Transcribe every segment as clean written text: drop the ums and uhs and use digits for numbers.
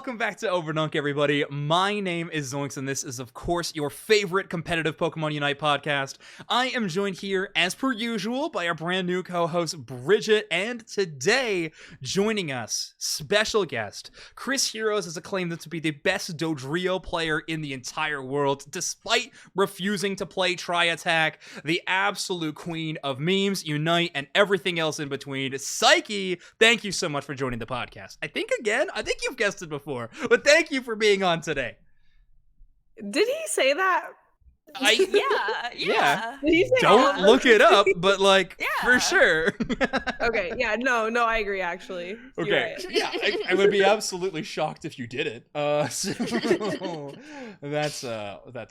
welcome back to Overdunk, everybody. My name is Zoinks, and this is, of course, your favorite competitive Pokemon UNITE podcast. I am joined here, as per usual, by our brand new co-host, Bridjet, and today, joining us, special guest, Chris Heroes has acclaimed to be the best Dodrio player in the entire world, despite refusing to play Tri-Attack, the absolute queen of memes, Unite, and everything else in between. PsyKey, thank you so much for joining the podcast. I think you've guessed it before, but thank you for being on today. Did he say that? Yeah. Did he say Don't look it up, but for sure. Okay, yeah, no, I agree, actually. Okay, Right. yeah, I would be absolutely shocked if you did it. So that's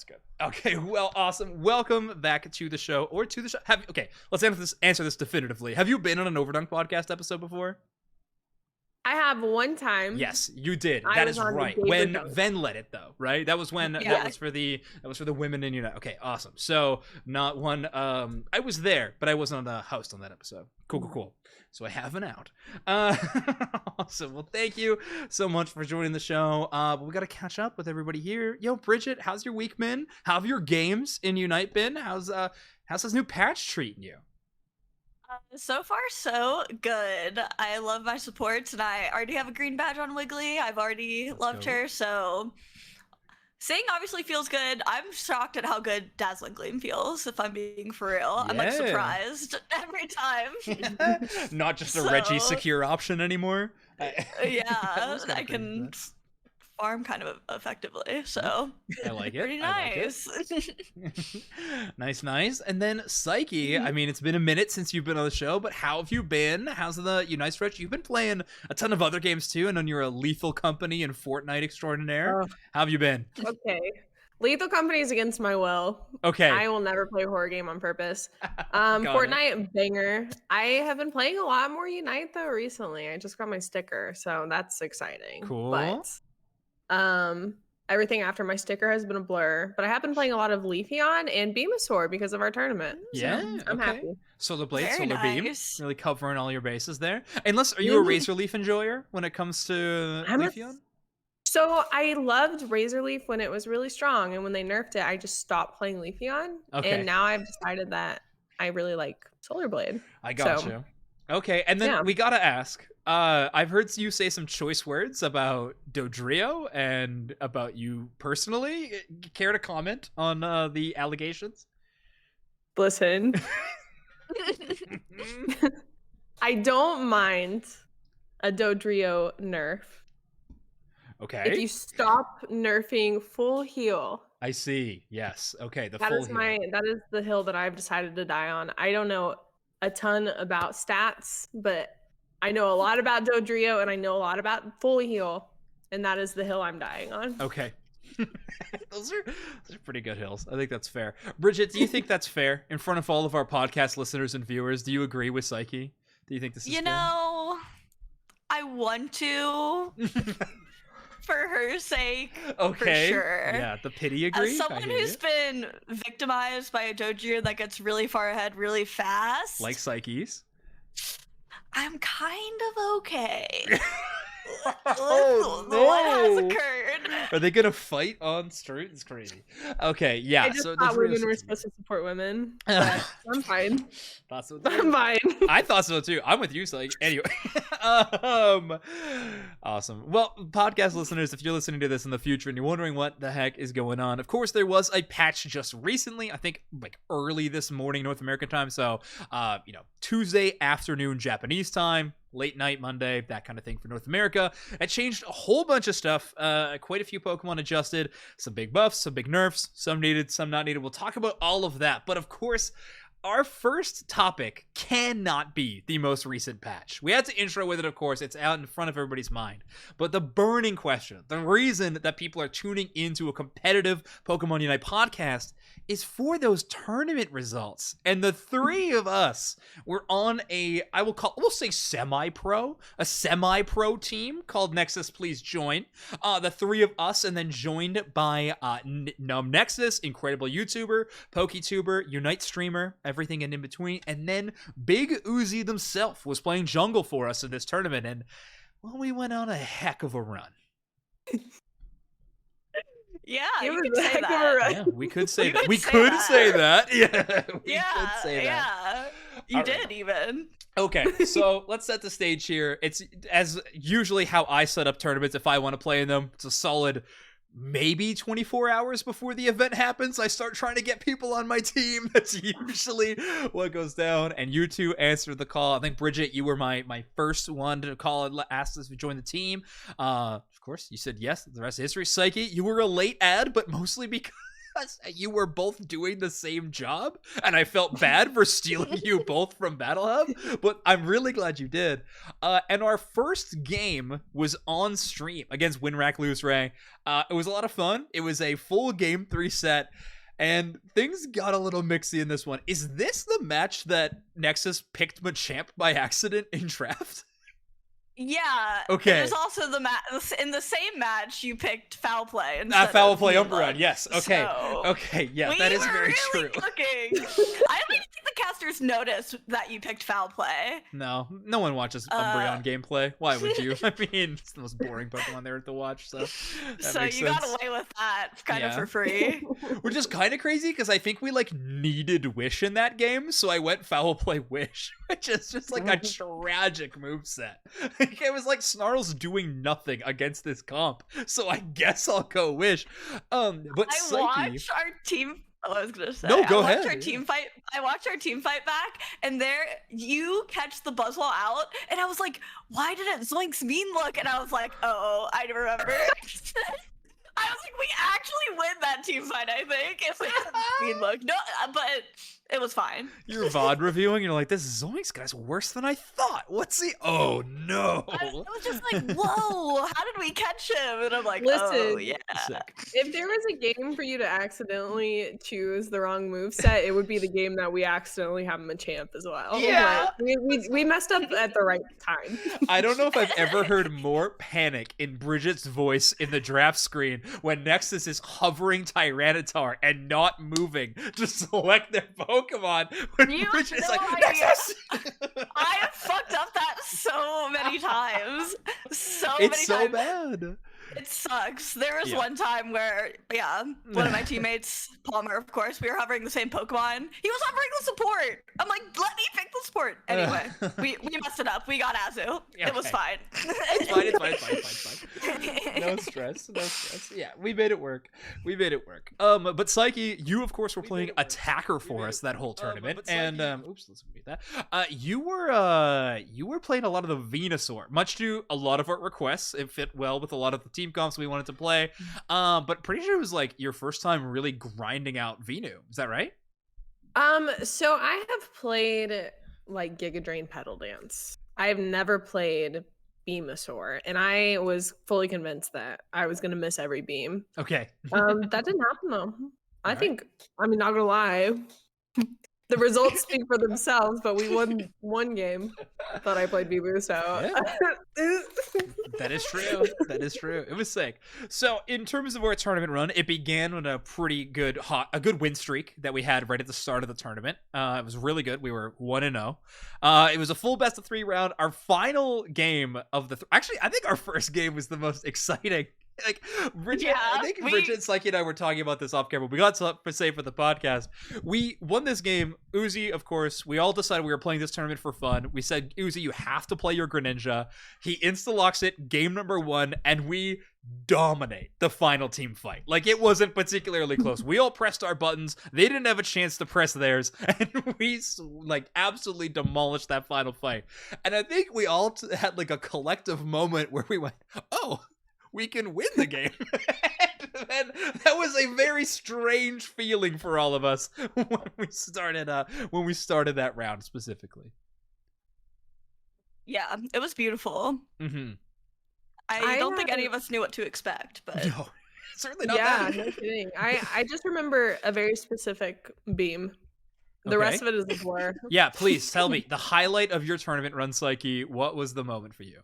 good. Okay, well, awesome. Welcome back to the show, let's answer this definitively. Have you been on an Overdunk podcast episode before? I have one time. Yes, you did. I That was is on the right. David When Dunk. Ven led it, though, right? That was when that was for the women in Unite. Okay, awesome. So not one. I was there, but I wasn't on the host on that episode. Cool. So I have an out. Awesome. Well, thank you so much for joining the show. But we got to catch up with everybody here. Yo, Bridjet, how's your week been? How have your games in Unite been? How's this new patch treating you? So far, so good. I love my supports, and I already have a green badge on Wiggly. I've already loved her, so Sing obviously feels good. I'm shocked at how good Dazzling Gleam feels, if I'm being for real. I'm surprised every time. Not just a Reggie secure option anymore. Yeah, I can farm kind of effectively, so I like it. Pretty nice. Nice. And then PsyKey, I mean, it's been a minute since you've been on the show, but how have you been? How's the Unite stretch? You've been playing a ton of other games too, and then you're a Lethal Company and Fortnite extraordinaire. How have you been? Okay. Lethal Company is against my will. Okay. I will never play a horror game on purpose. Fortnite, banger. I have been playing a lot more Unite, though, recently. I just got my sticker, so that's exciting. Cool. But everything after my sticker has been a blur, but I have been playing a lot of Leafeon and Venusaur because of our tournament. Yeah, so I'm happy. Solar Blade, Very Solar nice. Beam, really covering all your bases there. Are you a Razor Leaf enjoyer when it comes to Leafeon? So I loved Razor Leaf when it was really strong, and when they nerfed it, I just stopped playing Leafeon. Okay. And now I've decided that I really like Solar Blade. I got you. Okay, and then we gotta ask. I've heard you say some choice words about Dodrio and about you personally. Care to comment on the allegations? Listen, I don't mind a Dodrio nerf. Okay. If you stop nerfing full heal. I see. Yes. Okay. That is the hill that I've decided to die on. I don't know a ton about stats, but I know a lot about Dodrio and I know a lot about full heal, and that is the hill I'm dying on. Okay. those are pretty good hills. I think that's fair. Bridjet, do you think that's fair in front of all of our podcast listeners and viewers? Do you agree with PsyKey? Do you think this is fair? Know, I want to for her sake. Okay. For sure. Yeah, the pity agree. As someone who's been victimized by a Dodrio that gets really far ahead really fast. Like PsyKey's. I'm kind of okay. Oh, no. What has occurred? Are they gonna fight on street? It's crazy. Okay, yeah. I just thought women were supposed to support women. But I'm fine. Thought so I'm fine. I thought so too. I'm with you, Psych. Anyway, awesome. Well, podcast listeners, if you're listening to this in the future and you're wondering what the heck is going on, of course there was a patch just recently. I think like early this morning, North American time. So, Tuesday afternoon Japanese time. Late night Monday, that kind of thing for North America. It changed a whole bunch of stuff. Quite a few Pokemon adjusted. Some big buffs, some big nerfs, some needed, some not needed. We'll talk about all of that. But of course, our first topic cannot be the most recent patch. We had to intro with it, of course. It's out in front of everybody's mind. But the burning question, the reason that people are tuning into a competitive Pokemon Unite podcast is for those tournament results. And the three of us were on we'll say a semi-pro team called Nexus Please Join. The three of us, and then joined by Nexus, incredible YouTuber, PokeTuber, Unite streamer, everything in between. And then Big Uzi himself was playing jungle for us in this tournament. And well, we went on a heck of a run. Yeah, It you was could a say heck of a that. run. Yeah, we could say that. could We say could that. say that. Yeah, we Yeah, could say that. yeah. You All right. did even. Okay, so let's set the stage here. It's as usually how I set up tournaments if I want to play in them. It's a solid maybe 24 hours before the event happens. I start trying to get people on my team. That's usually what goes down. And you two answered the call. I think, Bridjet, you were my first one to call and ask us to join the team. Of course, you said yes. The rest of history. PsyKey, you were a late ad, but mostly because you were both doing the same job, and I felt bad for stealing you both from Battle Hub, but I'm really glad you did. And our first game was on stream against Win Rack Lose Ray. It was a lot of fun. It was a full game 3 set, and things got a little mixy in this one. Is this the match that Nexus picked Machamp by accident in draft? Yeah. Okay. There's also in the same match you picked foul play. Foul play Umbreon, yes. Okay. So Okay, yeah, that is very really true. Cooking. I don't even think the casters noticed that you picked foul play. No one watches Umbreon gameplay. Why would you? I mean, it's the most boring Pokemon there to watch, so that makes you sense. got away with that kind of Yeah. for free. Which is kind of crazy because I think we like needed Wish in that game, so I went foul play Wish, which is just like a tragic moveset. It was like Snarl's doing nothing against this comp, so I guess I'll go Wish. But I PsyKey, watched our team. Oh, I was gonna say. No, go I watched ahead. Our team fight. I watched our team fight back, and there you catch the Buzzwole out, and I was like, "Why didn't Zoinks mean look?" And I was like, "Oh, I remember." I was like, "We actually win that team fight, I think." If we had mean look, no, but it was fine. you're VOD reviewing, and you're like, "This Zoinks guy's worse than I thought. What's he? Oh no!" I was just like, "Whoa, how did we catch him?" And I'm like, "Oh Listen, yeah." Sick. If there was a game for you to accidentally choose the wrong moveset, it would be the game that we accidentally have Machamp as well. Yeah. Like, we messed up at the right time. I don't know if I've ever heard more panic in Bridget's voice in the draft screen when Nexus is hovering Tyranitar and not moving to select their Pokemon. When You have Bridget is no like, idea. Nexus! I have fucked up that so many times. It's so bad. It sucks. There was Yeah. one time where, one of my teammates, Palmer, of course, we were hovering the same Pokemon. He was hovering the support. I'm like, let me pick the support. Anyway, we messed it up. We got Azu. Yeah, It was okay. fine. It's fine. No stress. Yeah, we made it work. But PsyKey, you of course were playing attacker for us that whole tournament, and oops, let's repeat that. You were playing a lot of the Venusaur, much to a lot of our requests. It fit well with a lot of the team comps we wanted to play. But pretty sure it was like your first time really grinding out Venu. Is that right? So I have played like Giga Drain Pedal Dance. I have never played Venusaur, and I was fully convinced that I was gonna miss every beam. Okay. That didn't happen though. I Alright. think, I mean, not gonna lie, the results speak for themselves, but we won one game that I played Bibu, so. That is true. It was sick. So, in terms of our tournament run, it began with a pretty good win streak that we had right at the start of the tournament. It was really good. We were 1-0. It was a full best of 3 round. Our final game of the actually, I think our first game was the most exciting. Like Bridjet, I think Bridjet, PsyKey, and I were talking about this off camera. We got to say for the podcast. We won this game. Uzi, of course. We all decided we were playing this tournament for fun. We said, Uzi, you have to play your Greninja. He insta-locks it, game number 1, and we dominate the final team fight. Like, it wasn't particularly close. We all pressed our buttons. They didn't have a chance to press theirs, and we like absolutely demolished that final fight. And I think we all had like a collective moment where we went, oh, we can win the game. And that was a very strange feeling for all of us when we started that round specifically. Yeah, it was beautiful. Mm-hmm. I don't think any of us knew what to expect, but No, certainly not Yeah, that. no kidding. I just remember a very specific beam. The rest of it is a blur. Yeah, please tell me the highlight of your tournament run, PsyKey. What was the moment for you?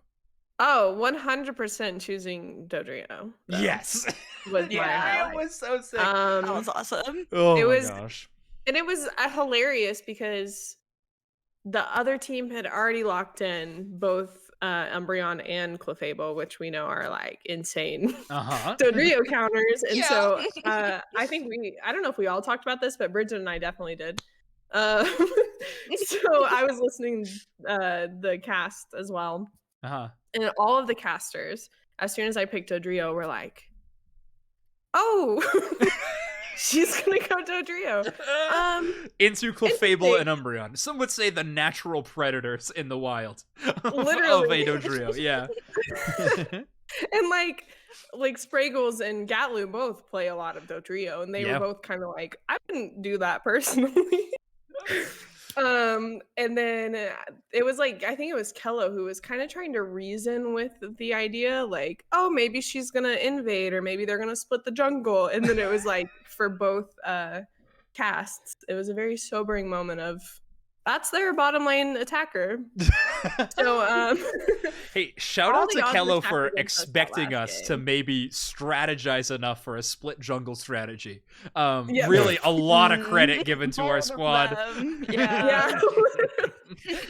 Oh, 100% choosing Dodrio. though, Yes. Was my highlight. It was so sick. that was awesome. Oh it my was- gosh. And it was hilarious because the other team had already locked in both Umbreon and Clefable, which we know are like insane Uh-huh. Dodrio counters. And Yeah. so I think I don't know if we all talked about this, but Bridget and I definitely did. So I was listening the cast as well. Uh-huh. And all of the casters, as soon as I picked Dodrio, were like, oh, she's gonna go Dodrio. Into Clefable interesting. and Umbreon. Some would say the natural predators in the wild Literally. of a Dodrio. Yeah. And like Spraggles and Gatlu both play a lot of Dodrio, and they Yeah. were both kind of like, I wouldn't do that personally. And then it was like, I think it was Kello who was kind of trying to reason with the idea, like, oh, maybe she's gonna invade, or maybe they're gonna split the jungle. And then it was like, for both casts, it was a very sobering moment of, that's their bottom lane attacker. So hey, shout all out to the odds Kello were stacked for against us that expecting last us to game. maybe strategize enough for a split jungle strategy. Yeah. Really a lot of credit given to All our of squad. them. Yeah.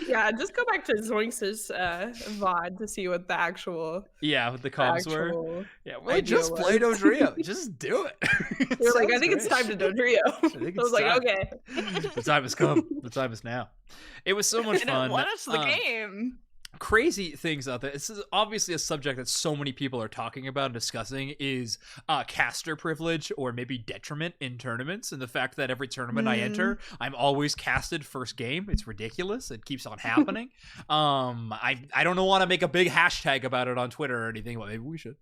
Yeah, just go back to Zoinks' VOD to see what the actual Yeah, with the comms were. actual Yeah, audio wait, just play was. Dodrio. Just do it. You're like, I Sounds think it's great. time to Dodrio. I think was it's like, time. okay. The time has come. The time is now. It was so much And it fun. won us the game. Crazy things out there. This is obviously a subject that so many people are talking about and discussing is caster privilege or maybe detriment in tournaments, and the fact that every tournament I enter, I'm always casted first game. It's ridiculous. It keeps on happening. I don't want to make a big hashtag about it on Twitter or anything, but maybe we should.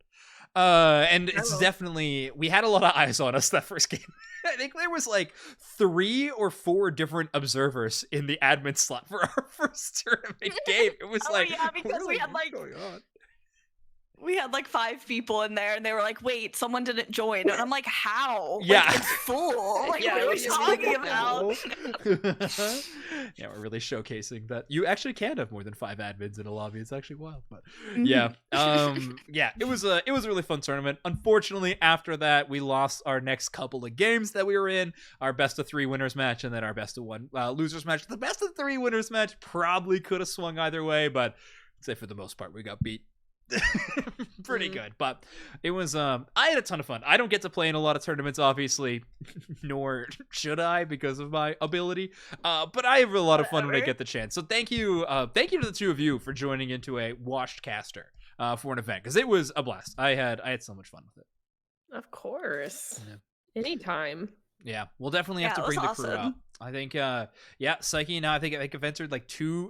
And it's will. definitely, we had a lot of eyes on us that first game. I think there was like 3 or 4 different observers in the admin slot for our first tournament game. It was Oh, like, yeah, because we had, what's like, going on? We had like 5 people in there, and they were like, "Wait, someone didn't join." And I'm like, "How? Yeah. Like, it's full. Like, Yeah, what are it you was talking full. about?" Yeah, we're really showcasing that you actually can have more than 5 admins in a lobby. It's actually wild, but Mm-hmm. yeah, yeah, it was a really fun tournament. Unfortunately, after that, we lost our next couple of games that we were in. Our best of 3 winners match, and then our best of 1 losers match. The best of 3 winners match probably could have swung either way, but I'd say for the most part, we got beat. Pretty good, but it was I had a ton of fun. I don't get to play in a lot of tournaments, obviously, nor should I because of my ability, but I have a lot of fun when I get the chance. So thank you to the 2 of you for joining into a washed caster for an event, because it was a blast. I had so much fun with it. Of course. Yeah. Anytime. Yeah, we'll definitely have Yeah, to it bring was the crew out. awesome. I think, PsyKey now, I think I've entered like 3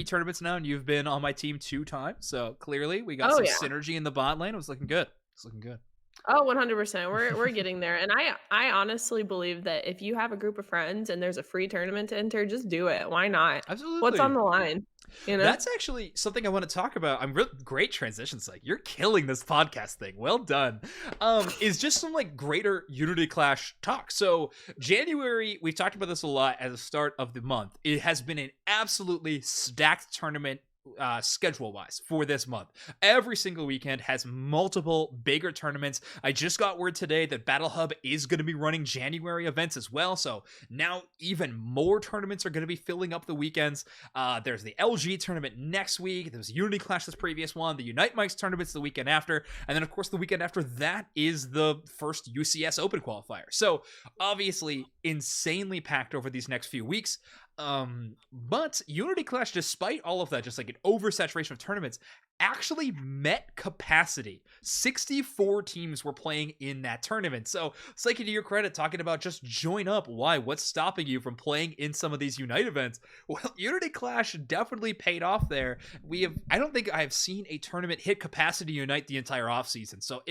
tournaments now, and you've been on my team 2 times. So clearly, we got Oh, some yeah. synergy in the bot lane. It was looking good. It's looking good. Oh, 100%. We're getting there. And I honestly believe that if you have a group of friends and there's a free tournament to enter, just do it. Why not? Absolutely. What's on the line? You know? That's actually something I want to talk about. Great transitions. Like, you're killing this podcast thing. Well done. Is just some like greater Unity Clash talk. So January, we've talked about this a lot at the start of the month. It has been an absolutely stacked tournament schedule wise for this month. Every single weekend has multiple bigger tournaments. I just got word today that Battle Hub is going to be running January events as well, so now even more tournaments are going to be filling up the weekends. There's the LG tournament next week. There's Unity Clash this previous one. The Unite Mics tournament's the weekend after, and then of course the weekend after that is the first UCS Open qualifier. So obviously insanely packed over these next few weeks. But Unity Clash, despite all of that, just like an oversaturation of tournaments, actually met capacity. 64 teams were playing in that tournament. So, Psyche, to your credit, talking about just join up. Why? What's stopping you from playing in some of these Unite events? Well, Unity Clash definitely paid off there. I don't think I've seen a tournament hit capacity Unite the entire offseason. So,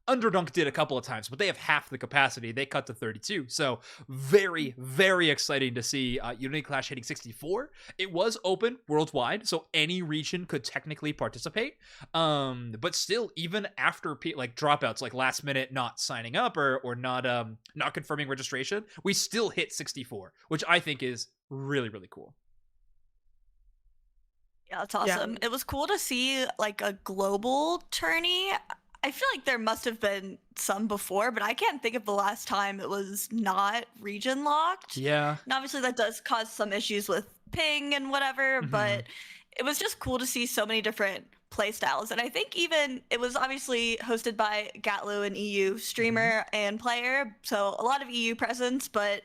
Overdunk did a couple of times, but they have half the capacity. They cut to 32. So, very, very exciting to see Unity Clash hitting 64. It was open worldwide, so any region could technically participate. But still, even after dropouts, like last minute not signing up or not confirming registration, we still hit 64, which I think is really, really cool. Yeah, that's awesome. It was cool to see like a global tourney. I feel like there must have been some before, but I can't think of the last time it was not region locked. Yeah. And obviously that does cause some issues with ping and whatever, but it was just cool to see so many different play styles. And I think even it was obviously hosted by Gatlu, an EU streamer and player, so a lot of EU presence, but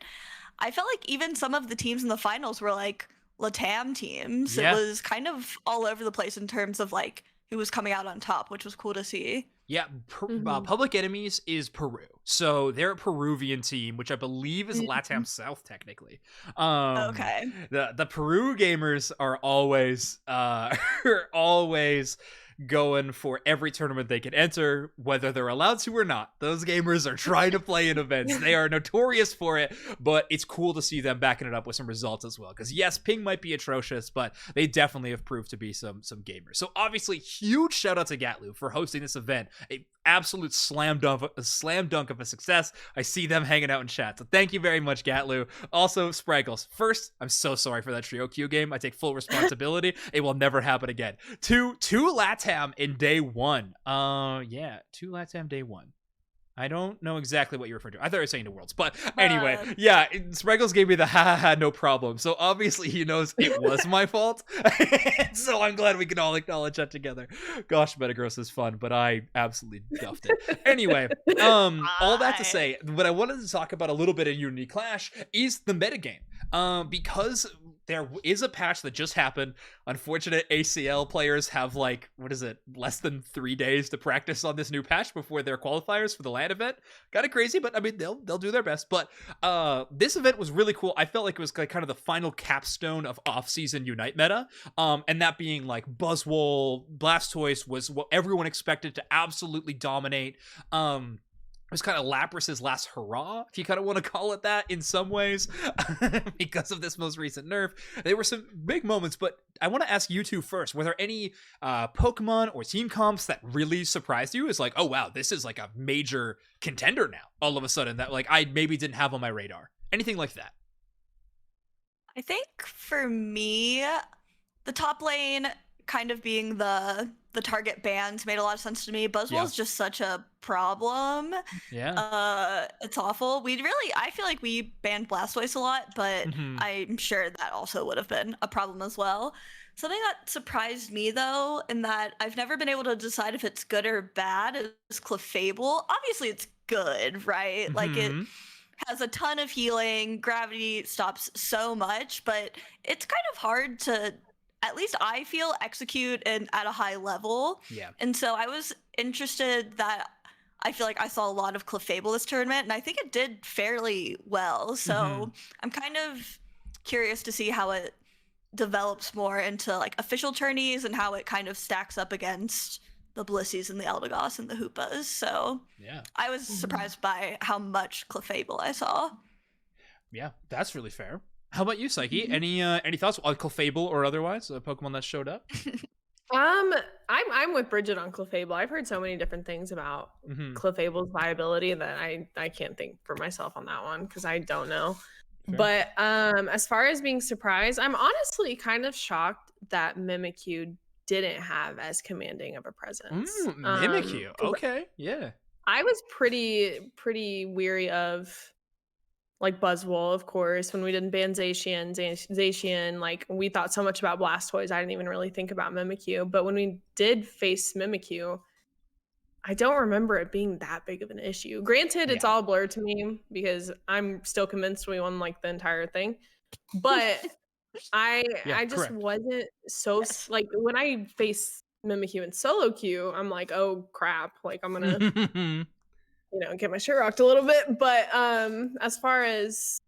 I felt like even some of the teams in the finals were like LATAM teams. Yeah. It was kind of all over the place in terms of like who was coming out on top, which was cool to see. Yeah, Public Enemies is Peru. So they're a Peruvian team, which I believe is LATAM South, technically. Okay. The Peru gamers are always always going for every tournament they can enter, whether they're allowed to or not. Those gamers are trying to play in events. They are notorious for it, but it's cool to see them backing it up with some results as well. Because yes, ping might be atrocious, but they definitely have proved to be some gamers. So obviously, huge shout out to Gatlu for hosting this event. A absolute slam dunk of a success. I see them hanging out in chat, so thank you very much, Gatlu. Also, Spraggles, first, I'm so sorry for that trio Q game. I take full responsibility. It will never happen again. Two LATAM in day one. Yeah, two LATAM day one. I don't know exactly what you're referring to. I thought you were saying the Worlds. But anyway, yeah, Spraggles gave me the ha, no problem. So obviously he knows it was my fault. So I'm glad we can all acknowledge that together. Gosh, Metagross is fun, but I absolutely duffed it. Anyway, all that to say, what I wanted to talk about a little bit in Unity Clash is the metagame. Because there is a patch that just happened. Unfortunate ACL players have like, less than 3 days to practice on this new patch before their qualifiers for the LAN event. Kind of crazy, but I mean, they'll do their best. But this event was really cool. I felt like it was like kind of the final capstone of off-season Unite meta. And that being like Buzzwole, Blastoise was what everyone expected to absolutely dominate. It was kind of Lapras's last hurrah, if you kind of want to call it that in some ways, because of this most recent nerf. There were some big moments, but I want to ask you two first. Were there any Pokemon or team comps that really surprised you? It's like, oh, wow, this is like a major contender now, all of a sudden, that like I maybe didn't have on my radar. Anything like that? I think for me, the top lane kind of being the target bans made a lot of sense to me. Buzzwole's just such a problem. Yeah. It's awful. I feel like we banned Blastoise a lot, but I'm sure that also would have been a problem as well. Something that surprised me though, in that I've never been able to decide if it's good or bad, is Clefable. Obviously it's good, right? Like it has a ton of healing, gravity stops so much, but it's kind of hard to, at least I feel, execute at a high level. Yeah. And so I was interested that I feel like I saw a lot of Clefable this tournament, and I think it did fairly well. So I'm kind of curious to see how it develops more into like official tourneys and how it kind of stacks up against the Blissies and the Eldegoss and the Hoopas. So yeah, I was surprised by how much Clefable I saw. Yeah, that's really fair. How about you, PsyKey? Any thoughts on Clefable or otherwise, a Pokemon that showed up? I'm with Bridget on Clefable. I've heard so many different things about Clefable's viability that I can't think for myself on that one because I don't know. Fair. But as far as being surprised, I'm honestly kind of shocked that Mimikyu didn't have as commanding of a presence. Mimikyu, okay, yeah. I was pretty weary of like Buzzwole, of course, when we didn't ban Zacian, like we thought so much about Blastoise, I didn't even really think about Mimikyu. But when we did face Mimikyu, I don't remember it being that big of an issue. Granted, it's all blurred to me because I'm still convinced we won like the entire thing. But I just wasn't so like when I face Mimikyu in solo queue, I'm like, oh crap, like I'm gonna get my shit rocked a little bit. But as far as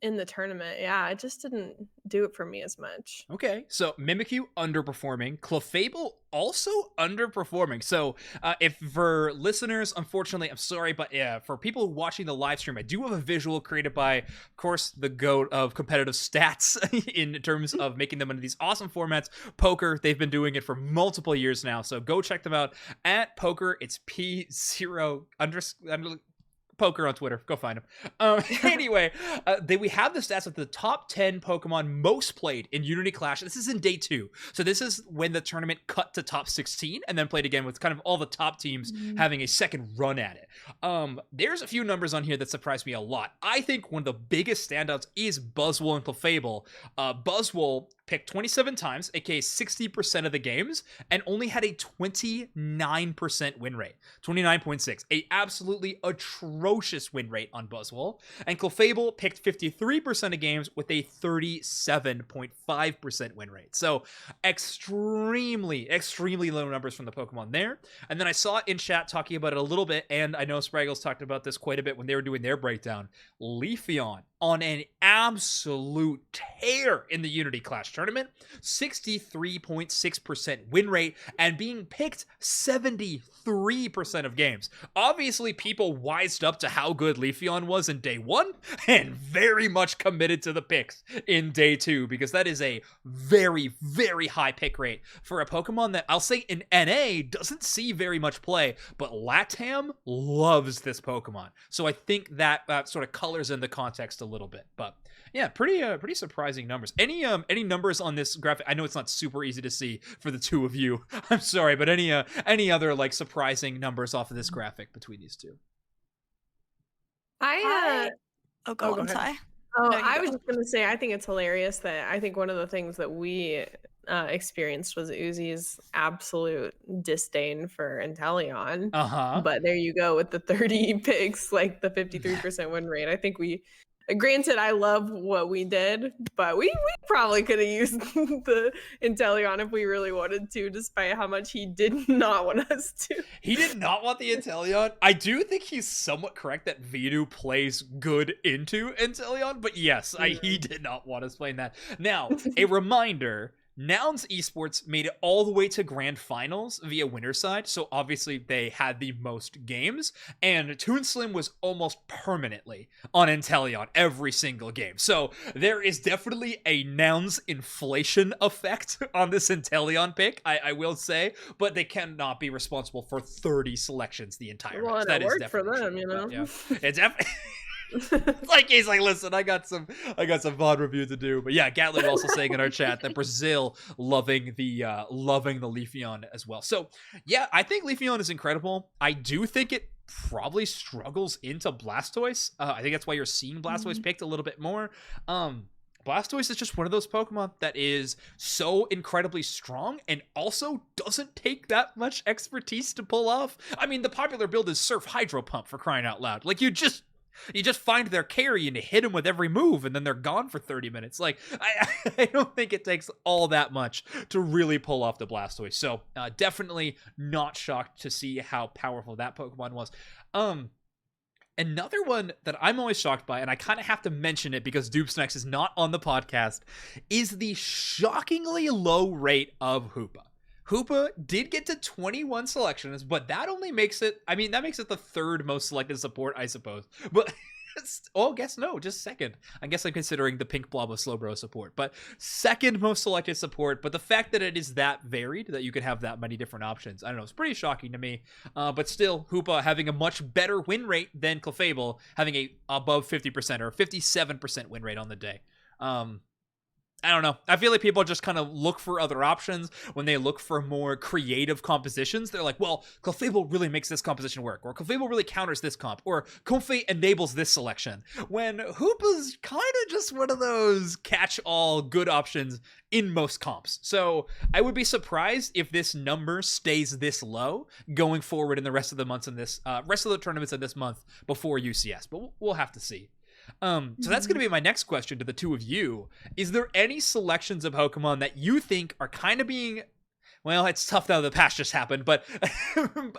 in the tournament, it just didn't do it for me as much. Okay, so Mimikyu underperforming, Clefable also underperforming. So if for listeners, unfortunately, I'm sorry, but for people watching the live stream, I do have a visual created by, of course, the GOAT of competitive stats in terms of making them into these awesome formats. Poker, they've been doing it for multiple years now, so go check them out at Poker. It's P0 Poker on Twitter. Go find him. Anyway, we have the stats of the top 10 Pokemon most played in Unity Clash. This is in day 2. So this is when the tournament cut to top 16 and then played again with kind of all the top teams having a second run at it. There's a few numbers on here that surprised me a lot. I think one of the biggest standouts is Buzzwole and Clefable. Buzzwole picked 27 times, aka 60% of the games, and only had a 29% win rate. 29.6. A absolutely atrocious win rate on Buzzwole. And Clefable picked 53% of games with a 37.5% win rate. So extremely low numbers from the Pokemon there. And then I saw it in chat talking about it a little bit, and I know Spraggles talked about this quite a bit when they were doing their breakdown. Leafeon on an absolute tear in the Unity Clash tournament, 63.6% win rate, and being picked 73% of games. Obviously, people wised up to how good Leafeon was in day 1, and very much committed to the picks in day 2, because that is a very, very high pick rate for a Pokemon that I'll say in NA doesn't see very much play, but LATAM loves this Pokemon. So I think that sort of colors in the context a little bit. But yeah, pretty surprising numbers. Any numbers on this graphic? I know it's not super easy to see for the two of you. I'm sorry, but any other like surprising numbers off of this graphic between these two? Go on, ahead. Sai. I was just gonna say, I think it's hilarious that I think one of the things that we experienced was Uzi's absolute disdain for Inteleon. But there you go with the 30 picks, like the 53% win rate. I think we, granted, I love what we did, but we probably could have used the Inteleon if we really wanted to, despite how much he did not want us to. He did not want the Inteleon. I do think he's somewhat correct that Vinu plays good into Inteleon, but yes, he did not want us playing that. Now, a reminder, Nouns Esports made it all the way to grand finals via Winterside, so obviously they had the most games, and Toon Slim was almost permanently on Inteleon every single game. So there is definitely a Nouns inflation effect on this Inteleon pick, I will say, but they cannot be responsible for 30 selections the entire match. That worked for them, you know? Yeah, it's definitely... like he's like, listen, I got some VOD review to do. But yeah, Gatling also saying in our chat that Brazil loving the Leafeon as well. So yeah, I think Leafeon is incredible. I do think it probably struggles into Blastoise. I think that's why you're seeing Blastoise picked a little bit more. Blastoise is just one of those Pokemon that is so incredibly strong and also doesn't take that much expertise to pull off. I mean, the popular build is Surf Hydro Pump, for crying out loud. Like you just find their carry and you hit them with every move, and then they're gone for 30 minutes. Like, I don't think it takes all that much to really pull off the Blastoise. So, definitely not shocked to see how powerful that Pokemon was. Another one that I'm always shocked by, and I kind of have to mention it because Dupsnax is not on the podcast, is the shockingly low rate of Hoopa. Hoopa did get to 21 selections, but that only makes it, I mean, that makes it the third most selected support, I suppose. But, I guess no, just second. I guess I'm considering the Pink Blob of Slowbro support, but second most selected support. But the fact that it is that varied, that you could have that many different options, I don't know, it's pretty shocking to me. But still, Hoopa having a much better win rate than Clefable, having a above 50% or 57% win rate on the day. I don't know. I feel like people just kind of look for other options when they look for more creative compositions. They're like, well, Clefable really makes this composition work, or Clefable really counters this comp, or Comfey enables this selection. When Hoopa's kind of just one of those catch-all good options in most comps. So I would be surprised if this number stays this low going forward in the rest of the months in this, rest of the tournaments in this month before UCS, but we'll have to see. So that's going to be my next question to the two of you. Is there any selections of Pokemon that you think are kind of being, well, it's tough now the patch just happened, but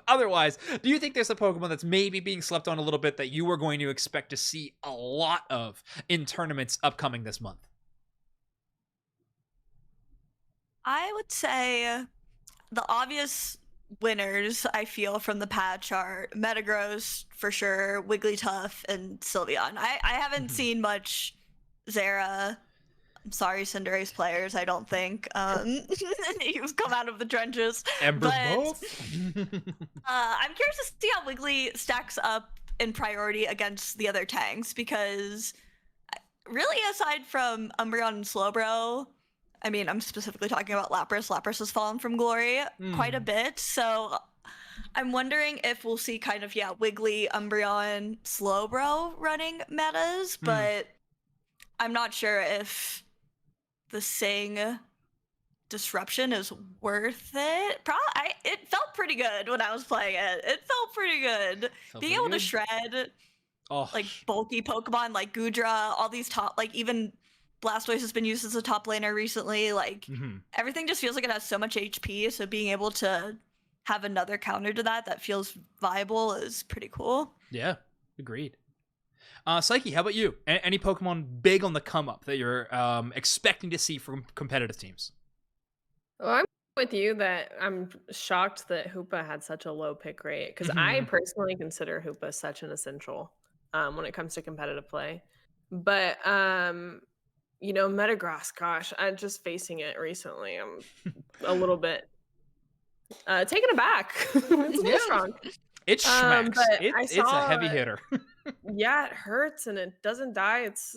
otherwise, do you think there's a Pokemon that's maybe being slept on a little bit that you are going to expect to see a lot of in tournaments upcoming this month? I would say the obvious winners I feel from the patch are Metagross for sure, Wigglytuff, and Sylveon. I haven't seen much Zera. I'm sorry, Cinderace players, I don't think. You've come out of the trenches. Ember but, both? I'm curious to see how Wiggly stacks up in priority against the other tanks, because really aside from Umbreon and Slowbro, I mean, I'm specifically talking about Lapras. Lapras has fallen from glory quite a bit, so I'm wondering if we'll see kind of, Wiggly, Umbreon, Slowbro running metas, but I'm not sure if the Sing disruption is worth it. It felt pretty good when I was playing it. It felt pretty good. Being able to shred like bulky Pokemon like Goodra, all these top, like even Blastoise has been used as a top laner recently. Like everything just feels like it has so much HP. So being able to have another counter to that feels viable is pretty cool. Yeah, agreed. PsyKey, how about you? Any Pokemon big on the come up that you're expecting to see from competitive teams? Well, I'm with you that I'm shocked that Hoopa had such a low pick rate because I personally consider Hoopa such an essential when it comes to competitive play. But Metagross, gosh, I'm just facing it recently. I'm a little bit taken aback. It's a little strong. It smacks. It's a heavy hitter. Yeah, it hurts and it doesn't die. It's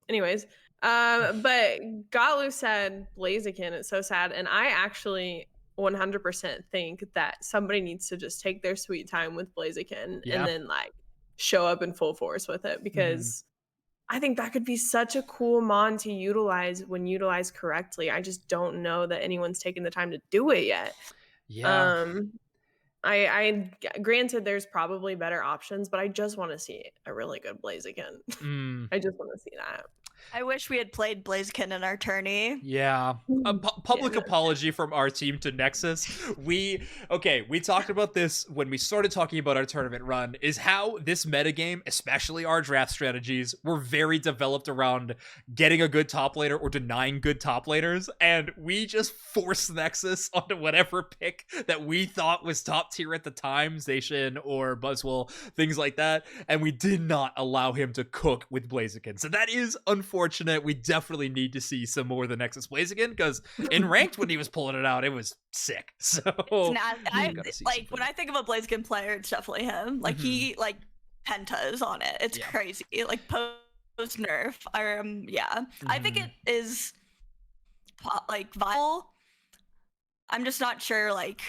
anyways. But Galu said Blaziken. It's so sad, and I actually 100% think that somebody needs to just take their sweet time with Blaziken and then like show up in full force with it because I think that could be such a cool mon to utilize when utilized correctly. I just don't know that anyone's taken the time to do it yet. Yeah. I granted there's probably better options, but I just want to see a really good Blaziken. I just want to see that. I wish we had played Blaziken in our tourney. Yeah. A public apology from our team to Nexus. We talked about this when we started talking about our tournament run, is how this metagame, especially our draft strategies, were very developed around getting a good top laner or denying good top laners, and we just forced Nexus onto whatever pick that we thought was top tier at the time, Zacian or Buzzwole, things like that, and we did not allow him to cook with Blaziken. So that is unfortunate. We definitely need to see some more of the Nexus Blaziken because in ranked when he was pulling it out, it was sick. So when I think of a Blaziken player, it's definitely him. Like he like pentas on it. It's crazy. Like post nerf. I think it is like viable. I'm just not sure like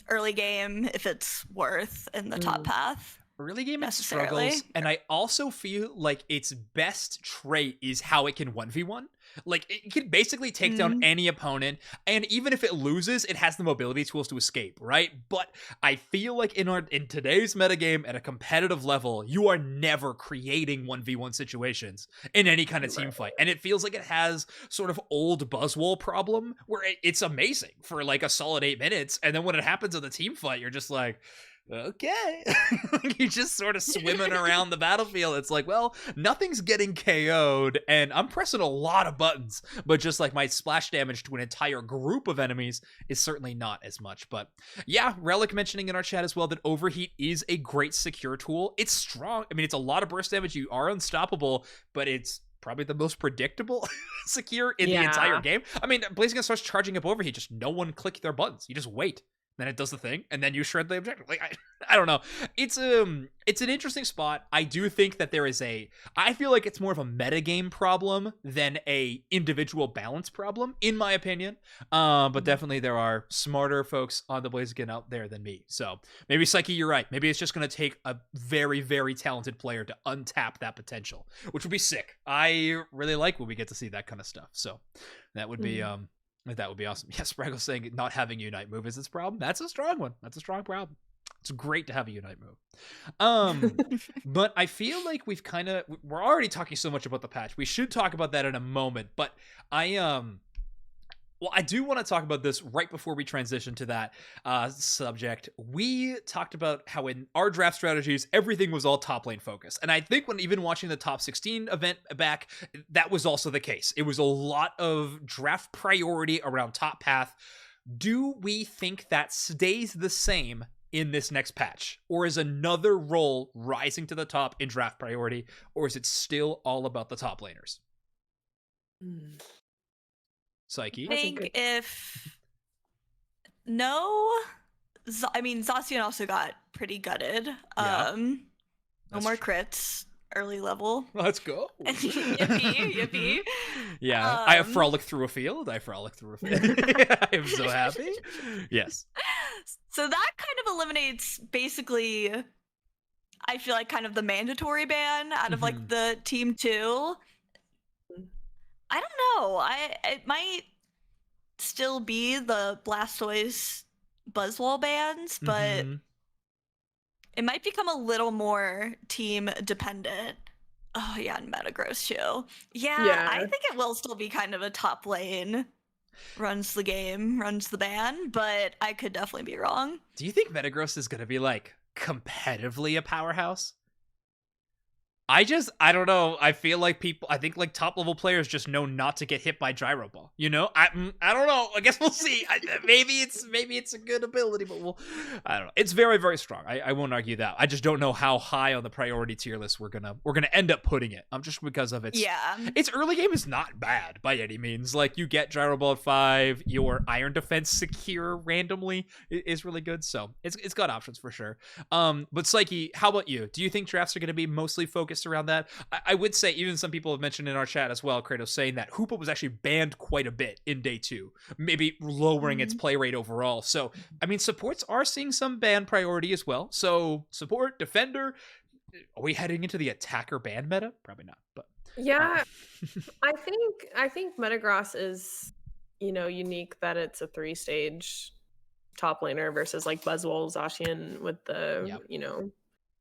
early game if it's worth in the top path. Early game it struggles, and I also feel like its best trait is how it can 1v1. Like, it can basically take down any opponent, and even if it loses, it has the mobility tools to escape, right? But I feel like in today's metagame, at a competitive level, you are never creating 1v1 situations in any kind of team fight. And it feels like it has sort of old Buzzwole problem, where it's amazing for like a solid 8 minutes, and then when it happens in the team fight, you're just like, okay. You're just sort of swimming around the battlefield. It's like, well, nothing's getting KO'd, and I'm pressing a lot of buttons, but just like my splash damage to an entire group of enemies is certainly not as much. But yeah, Relic mentioning in our chat as well that Overheat is a great secure tool. It's strong. I mean, it's a lot of burst damage. You are unstoppable, but it's probably the most predictable secure in the entire game. I mean, Blaziken starts charging up Overheat, just no one click their buttons. You just wait. Then it does the thing, and then you shred the objective. Like, I don't know. It's an interesting spot. I do think that I feel like it's more of a metagame problem than a individual balance problem, in my opinion. But definitely there are smarter folks on the Blaziken out there than me. So maybe PsyKey, you're right. Maybe it's just going to take a very, very talented player to untap that potential, which would be sick. I really like when we get to see that kind of stuff. So that would be that would be awesome. Yes, Spraggle's saying not having Unite move is its problem. That's a strong one. That's a strong problem. It's great to have a Unite move. But I feel like we're already talking so much about the patch. We should talk about that in a moment. But I do want to talk about this right before we transition to that subject. We talked about how in our draft strategies, everything was all top lane focused. And I think when even watching the top 16 event back, that was also the case. It was a lot of draft priority around top path. Do we think that stays the same in this next patch? Or is another role rising to the top in draft priority? Or is it still all about the top laners? PsyKey? I think Zacian also got pretty gutted. No more crits early level. Let's go. Yippee. Yeah, I have frolicked through a field. I am so happy. Yes. So that kind of eliminates basically, I feel like, kind of the mandatory ban out of like the team 2. I don't know. It might still be the Blastoise Buzzwole bands, but Mhm. it might become a little more team dependent. Oh yeah, and Metagross too. Yeah, I Yeah. think it will still be kind of a top lane. Runs the game, runs the ban, but I could definitely be wrong. Do you think Metagross is going to be like competitively a powerhouse? I don't know. I feel like I think like top level players just know not to get hit by Gyro Ball. You know, I don't know. I guess we'll see. Maybe it's a good ability, but I don't know. It's very, very strong. I won't argue that. I just don't know how high on the priority tier list we're gonna end up putting it. Just because of its early game is not bad by any means. Like you get Gyro Ball at 5, your Iron Defense secure randomly is really good. So it's got options for sure. But PsyKey, how about you? Do you think drafts are going to be mostly focused around that? I would say even some people have mentioned in our chat as well, Kratos, saying that Hoopa was actually banned quite a bit in day 2, maybe lowering its play rate overall. So, I mean, supports are seeing some ban priority as well. So, support, defender, are we heading into the attacker ban meta? Probably not, but Yeah, I think Metagross is, unique that it's a 3-stage top laner versus like Buzzwole, Zacian with the,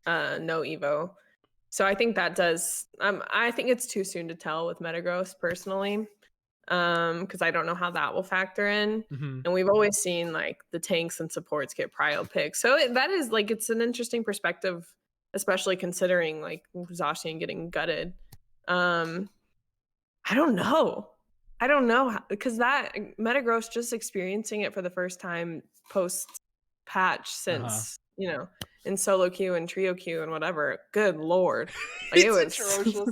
no Evo. So I think that does. I think it's too soon to tell with Metagross personally, because I don't know how that will factor in. And we've always seen like the tanks and supports get prio picks, so that is like it's an interesting perspective, especially considering like Zacian getting gutted. I don't know. Because that Metagross just experiencing it for the first time post patch since in solo queue and trio queue and whatever. Good lord, like it was atrocious.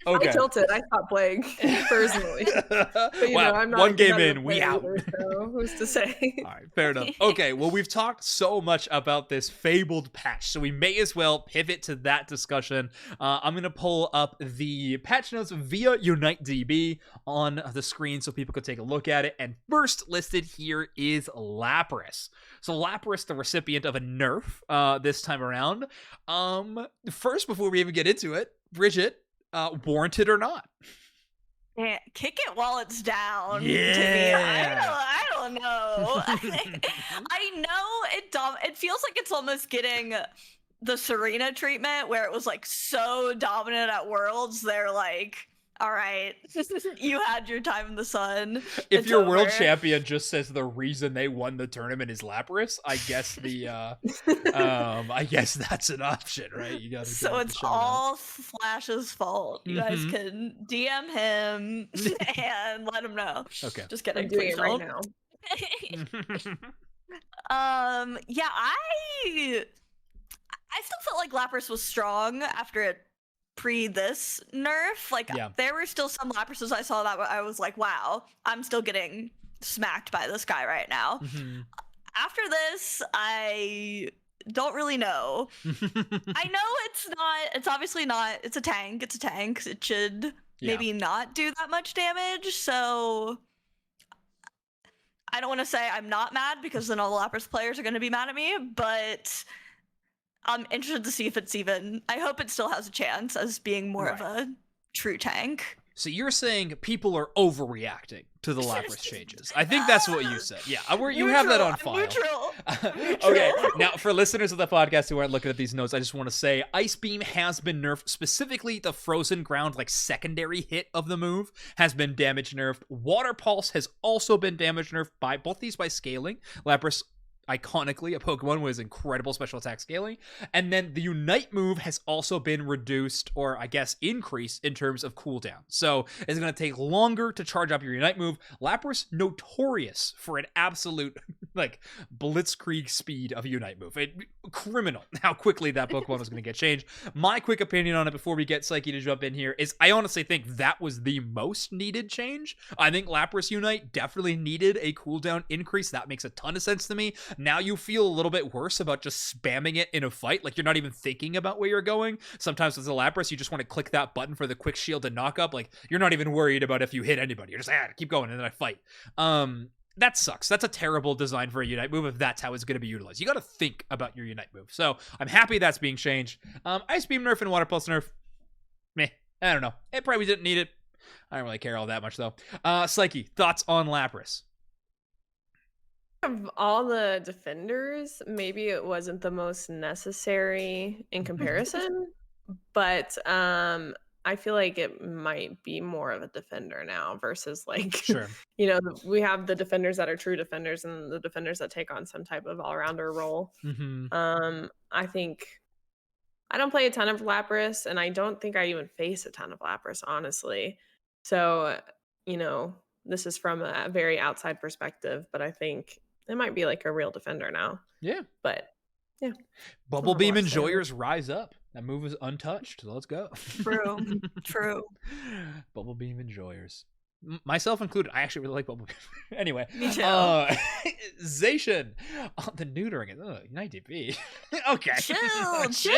Okay. I tilted. I stopped playing personally. But, wow, I'm not one game in, we out. Either, so who's to say? All right, fair enough. Okay, well, we've talked so much about this fabled patch, so we may as well pivot to that discussion. I'm going to pull up the patch notes via Unite DB on the screen so people could take a look at it. And first listed here is Lapras. So Lapras, the recipient of a nerf this time around. First, before we even get into it, Bridjet, warranted or not? Yeah, kick it while it's down. Yeah. I don't know. I know it feels like it's almost getting the Serena treatment where it was like so dominant at Worlds. They're like, all right, you had your time in the sun. If your world champion just says the reason they won the tournament is Lapras, I guess I guess that's an option, right? You gotta so it's all Flash's fault. You guys can DM him and let him know. Okay. Just kidding. I'm doing it right now. Yeah, I still felt like Lapras was strong after it pre this nerf. Like there were still some Laprases I saw that I was like, wow, I'm still getting smacked by this guy right now. After this, I don't really know. I know it's obviously not, it's a tank. It should maybe not do that much damage. So I don't want to say I'm not mad because then all the Lapras players are going to be mad at me, but I'm interested to see if it's even, I hope it still has a chance as being more of a true tank. So you're saying people are overreacting to the Lapras changes. I think that's what you said. Yeah, you have that on file. Neutral. Okay, now for listeners of the podcast who aren't looking at these notes, I just want to say Ice Beam has been nerfed. Specifically, the Frozen Ground, like secondary hit of the move, has been damage nerfed. Water Pulse has also been damage nerfed by both these by scaling. Lapras, iconically a Pokemon with incredible special attack scaling, and then the Unite move has also been reduced, or I guess increased, in terms of cooldown. So it's going to take longer to charge up your Unite move. Lapras notorious for an absolute like blitzkrieg speed of Unite move. Criminal how quickly that Pokemon was going to get changed. My quick opinion on it before we get PsyKey to jump in here is I honestly think that was the most needed change. I think Lapras Unite definitely needed a cooldown increase. That makes a ton of sense to me. Now you feel a little bit worse about just spamming it in a fight. Like you're not even thinking about where you're going. Sometimes with the Lapras, you just want to click that button for the quick shield and knock up. Like you're not even worried about if you hit anybody. You're just, keep going, and then I fight. That sucks. That's a terrible design for a Unite move if that's how it's going to be utilized. You got to think about your Unite move. So I'm happy that's being changed. Ice Beam nerf and Water Pulse nerf. Meh. I don't know. It probably didn't need it. I don't really care all that much though. PsyKey, thoughts on Lapras? Of all the defenders, maybe it wasn't the most necessary in comparison, but I feel like it might be more of a defender now versus like Sure. we have the defenders that are true defenders and the defenders that take on some type of all-rounder role. I think I don't play a ton of Lapras, and I don't think I even face a ton of Lapras, honestly. So, this is from a very outside perspective, but I think it might be like a real defender now. Yeah. But yeah. Bubble Beam Enjoyers rise up. That move is untouched. Let's go. True. True. Bubble Beam Enjoyers. Myself included. I actually really like Bubble Beam. Anyway. Me too. Zacian. Oh, the neutering it. Unite DP. Okay. Chill,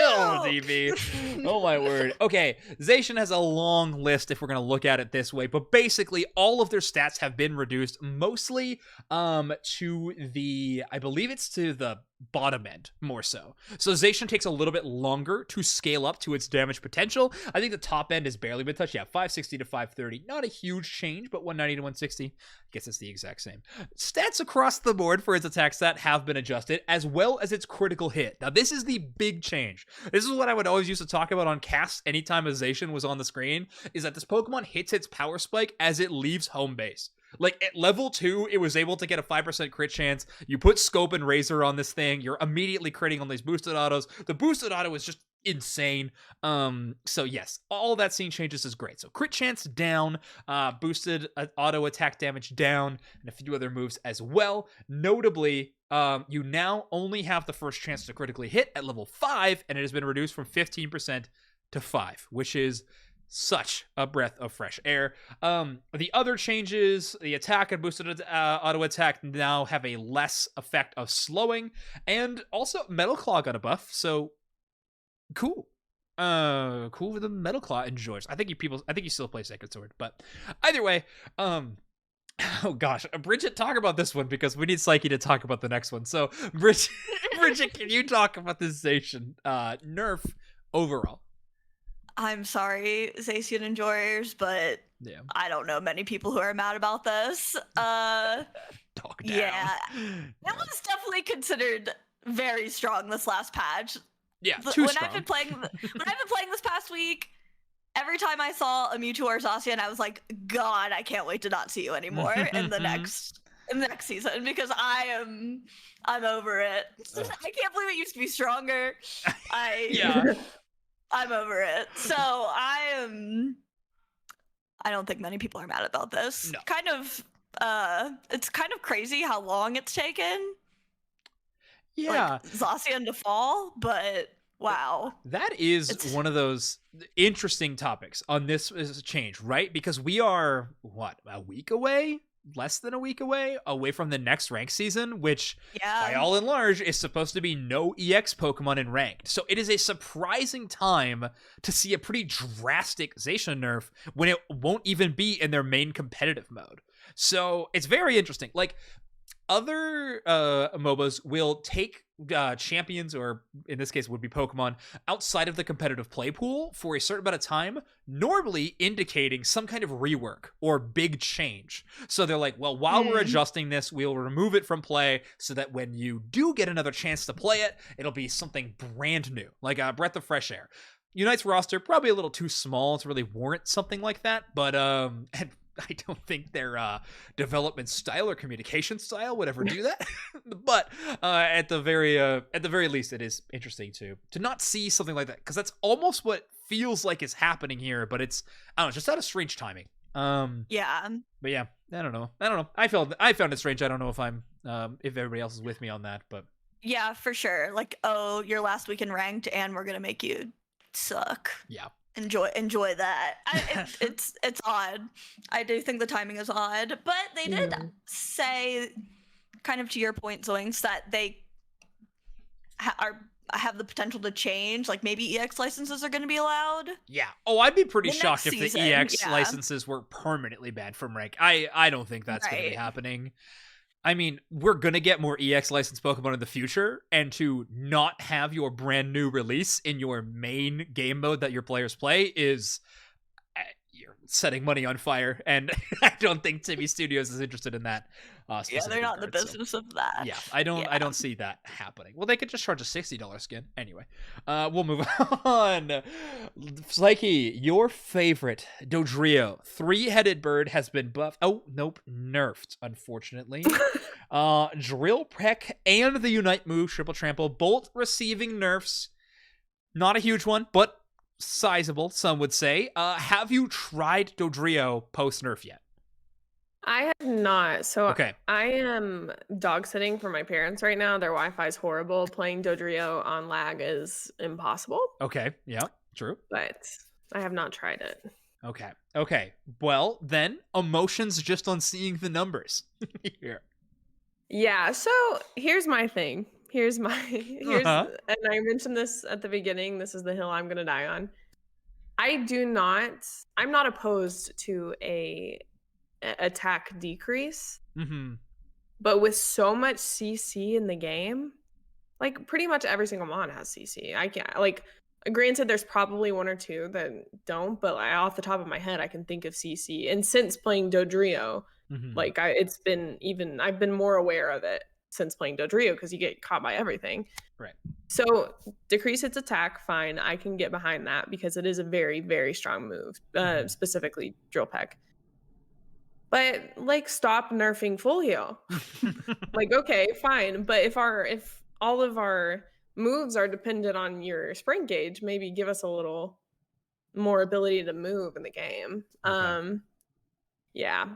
DP. Oh my word. Okay. Zacian has a long list if we're going to look at it this way, but basically all of their stats have been reduced mostly to the, I believe it's to the bottom end more so. So Zacian takes a little bit longer to scale up to its damage potential. I think the top end has barely been touched. Yeah, 560 to 530. Not a huge change, but 190 to 160. I guess it's the exact same. Stats across the board for its attack stat have been adjusted, as well as its critical hit. Now, this is the big change. This is what I would always used to talk about on cast anytime a Zacian was on the screen, is that this Pokemon hits its power spike as it leaves home base. Like, at level 2, it was able to get a 5% crit chance. You put Scope and Razor on this thing, you're immediately critting on these boosted autos. The boosted auto is just insane. So yes, all that scene changes is great. So crit chance down, boosted auto attack damage down, and a few other moves as well. Notably, you now only have the first chance to critically hit at level 5, and it has been reduced from 15% to 5, which is such a breath of fresh air. The other changes, the attack and boosted auto attack now have a less effect of slowing, and also Metal Claw got a buff, so cool. Cool with the Metal Claw enjoys. I think you still play Sacred Sword, but either way, oh gosh, Bridjet, talk about this one because we need PsyKey to talk about the next one. So Bridjet, can you talk about this Zacian nerf overall? I'm sorry, Zacian enjoyers, but yeah, I don't know many people who are mad about this. Dog down. Yeah, that was definitely considered very strong this last patch. Yeah, too when strong. I've been playing this past week, every time I saw a Mewtwo or Zacian, I was like, God, I can't wait to not see you anymore in the next season because I'm over it. I can't believe it used to be stronger. I'm over it. So I don't think many people are mad about this. No. It's kind of crazy how long it's taken. Yeah. Like, Zacian to fall, but wow. That is one of those interesting topics on this change, right? Because we are, a week away? Less than a week away from the next rank season, which by all and large is supposed to be no EX Pokemon in ranked. So it is a surprising time to see a pretty drastic Zacian nerf when it won't even be in their main competitive mode. So it's very interesting. Like, other MOBAs will take champions, or in this case would be Pokemon, outside of the competitive play pool for a certain amount of time, normally indicating some kind of rework or big change. So they're like, well, while we're adjusting this, we'll remove it from play so that when you do get another chance to play it, it'll be something brand new, like a breath of fresh air. Unite's roster, probably a little too small to really warrant something like that, but and I don't think their development style or communication style would ever do that. But at the very least, it is interesting to not see something like that, because that's almost what feels like is happening here. But it's, I don't know, just out of strange timing. Yeah. But yeah, I don't know. I found it strange. I don't know if I'm if everybody else is with me on that, but yeah, for sure. Like, oh, you're last week in ranked, and we're gonna make you suck. Yeah. Enjoy that. It's odd. I do think the timing is odd, but they did say, kind of to your point, Zoinks, that they have the potential to change. Like, maybe EX licenses are going to be allowed. Yeah. Oh, I'd be pretty The shocked if next the season, EX licenses were permanently banned from rank. I don't think that's going to be happening. I mean, we're going to get more EX licensed Pokemon in the future, and to not have your brand new release in your main game mode that your players play is, you're setting money on fire, and I don't think Timmy Studios is interested in that. Yeah, they're not in the business of that. Yeah, I don't see that happening. Well, they could just charge a $60 skin. Anyway, we'll move on. PsyKey, your favorite Dodrio, 3-headed bird, has been buffed. Oh, nope, nerfed, unfortunately. Drill Peck and the Unite move, Triple Trample, both receiving nerfs. Not a huge one, but sizable, some would say. Have you tried Dodrio post-nerf yet? I have not. So Okay. I am dog sitting for my parents right now. Their Wi-Fi is horrible. Playing Dodrio on lag is impossible. Okay, yeah, true. But I have not tried it. Okay. Well, then, emotions just on seeing the numbers here. Yeah, so here's my thing. And I mentioned this at the beginning. This is the hill I'm gonna die on. I'm not opposed to a attack decrease. Mm-hmm. But with so much CC in the game, like pretty much every single mon has CC. I can't, like, granted there's probably one or two that don't, but off the top of my head I can think of CC. And since playing Dodrio, like I've been more aware of it since playing Dodrio, because you get caught by everything. Right. So decrease its attack, fine. I can get behind that because it is a very, very strong move, specifically Drill Peck. But like, stop nerfing full heal. Like, okay, fine. But if all of our moves are dependent on your sprint gauge, maybe give us a little more ability to move in the game. Okay. Yeah,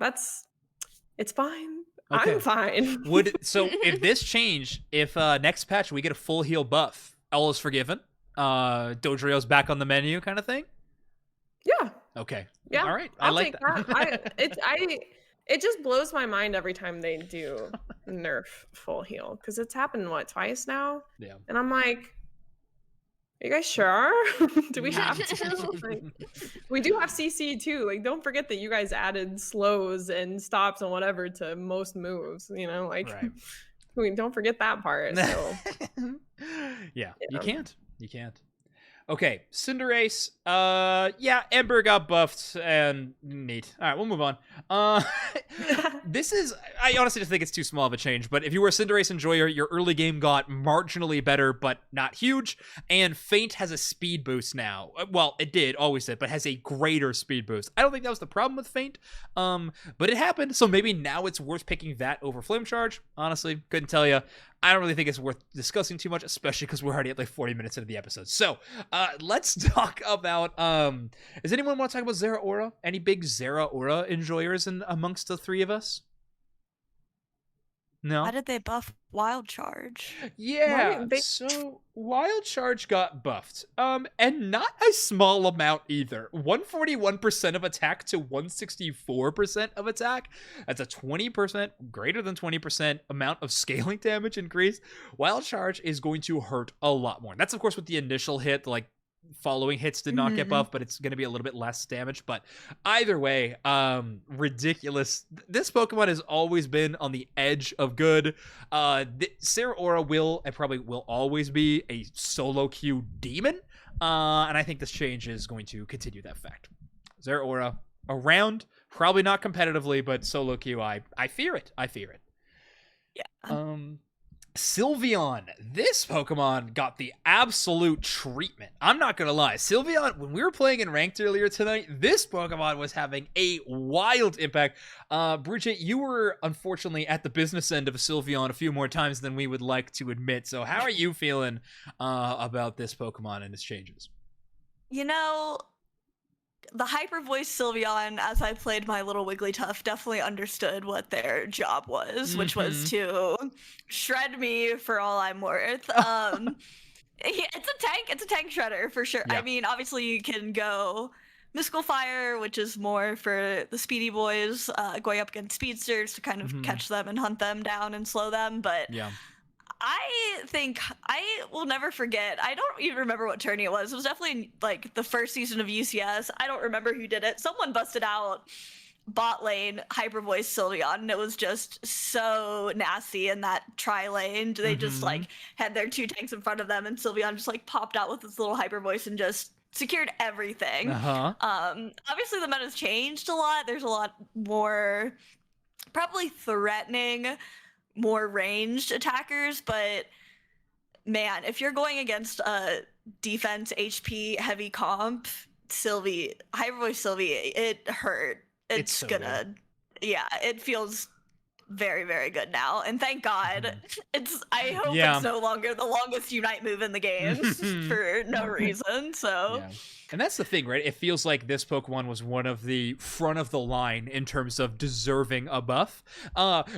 it's fine. Okay. I'm fine. So if this change, if next patch we get a full heal buff, all is forgiven. Dodrio's back on the menu, kind of thing. Yeah. Okay. Yeah. All right. I'll like that. It just blows my mind every time they do nerf full heal, because it's happened twice now. Yeah. And I'm like, are you guys sure? Do we have to? Like, we do have CC too. Like, don't forget that you guys added slows and stops and whatever to most moves. Like, Right. Don't forget that part. So yeah, you can't. Okay, Cinderace. Yeah, Ember got buffed and neat. All right, we'll move on. I honestly just think it's too small of a change, but if you were a Cinderace enjoyer, your early game got marginally better, but not huge, and Feint has a speed boost now. Well, it always did, but has a greater speed boost. I don't think that was the problem with Feint, but it happened, so maybe now it's worth picking that over Flame Charge. Honestly, couldn't tell you. I don't really think it's worth discussing too much, especially because we're already at like 40 minutes into the episode. So let's talk about, does anyone want to talk about Zeraora? Any big Zeraora enjoyers amongst the three of us? No? How did they buff Wild Charge? Yeah, so Wild Charge got buffed. And not a small amount either. 141% of attack to 164% of attack. That's a 20%, greater than 20% amount of scaling damage increase. Wild Charge is going to hurt a lot more. That's, of course, with the initial hit, like, following hits did not get buffed, but it's going to be a little bit less damage. But either way, ridiculous. This Pokemon has always been on the edge of good. Zeraora will always be a solo queue demon, and I think this change is going to continue that fact. Zeraora around, probably not competitively, but solo queue, I fear it. Yeah. Sylveon, this Pokemon got the absolute treatment. I'm not gonna lie, Sylveon, when we were playing in ranked earlier tonight, this Pokemon was having a wild impact. Bridjet, you were unfortunately at the business end of Sylveon a few more times than we would like to admit. So how are you feeling about this Pokemon and its changes? The hyper voice Sylveon, as I played my little Wigglytuff, definitely understood what their job was, which was to shred me for all I'm worth. It's a tank shredder for sure. Yeah. I mean, obviously you can go Mystical Fire, which is more for the speedy boys, going up against speedsters to kind of catch them and hunt them down and slow them, but yeah. I think I will never forget. I don't even remember what tourney it was. It was definitely like the first season of UCS. I don't remember who did it. Someone busted out bot lane Hyper Voice Sylveon, and it was just so nasty in that tri lane. They just like had their two tanks in front of them, and Sylveon just like popped out with this little Hyper Voice and just secured everything. Obviously the meta's changed a lot. There's a lot more probably threatening, more ranged attackers, but man, if you're going against a defense HP heavy comp, Sylvie, Hyper Voice Sylvie, it hurt. It's so gonna good. Yeah, it feels very, very good now, and thank God. I hope it's no longer the longest Unite move in the game for no reason. So, and that's the thing, right? It feels like this Pokemon was one of the front of the line in terms of deserving a buff,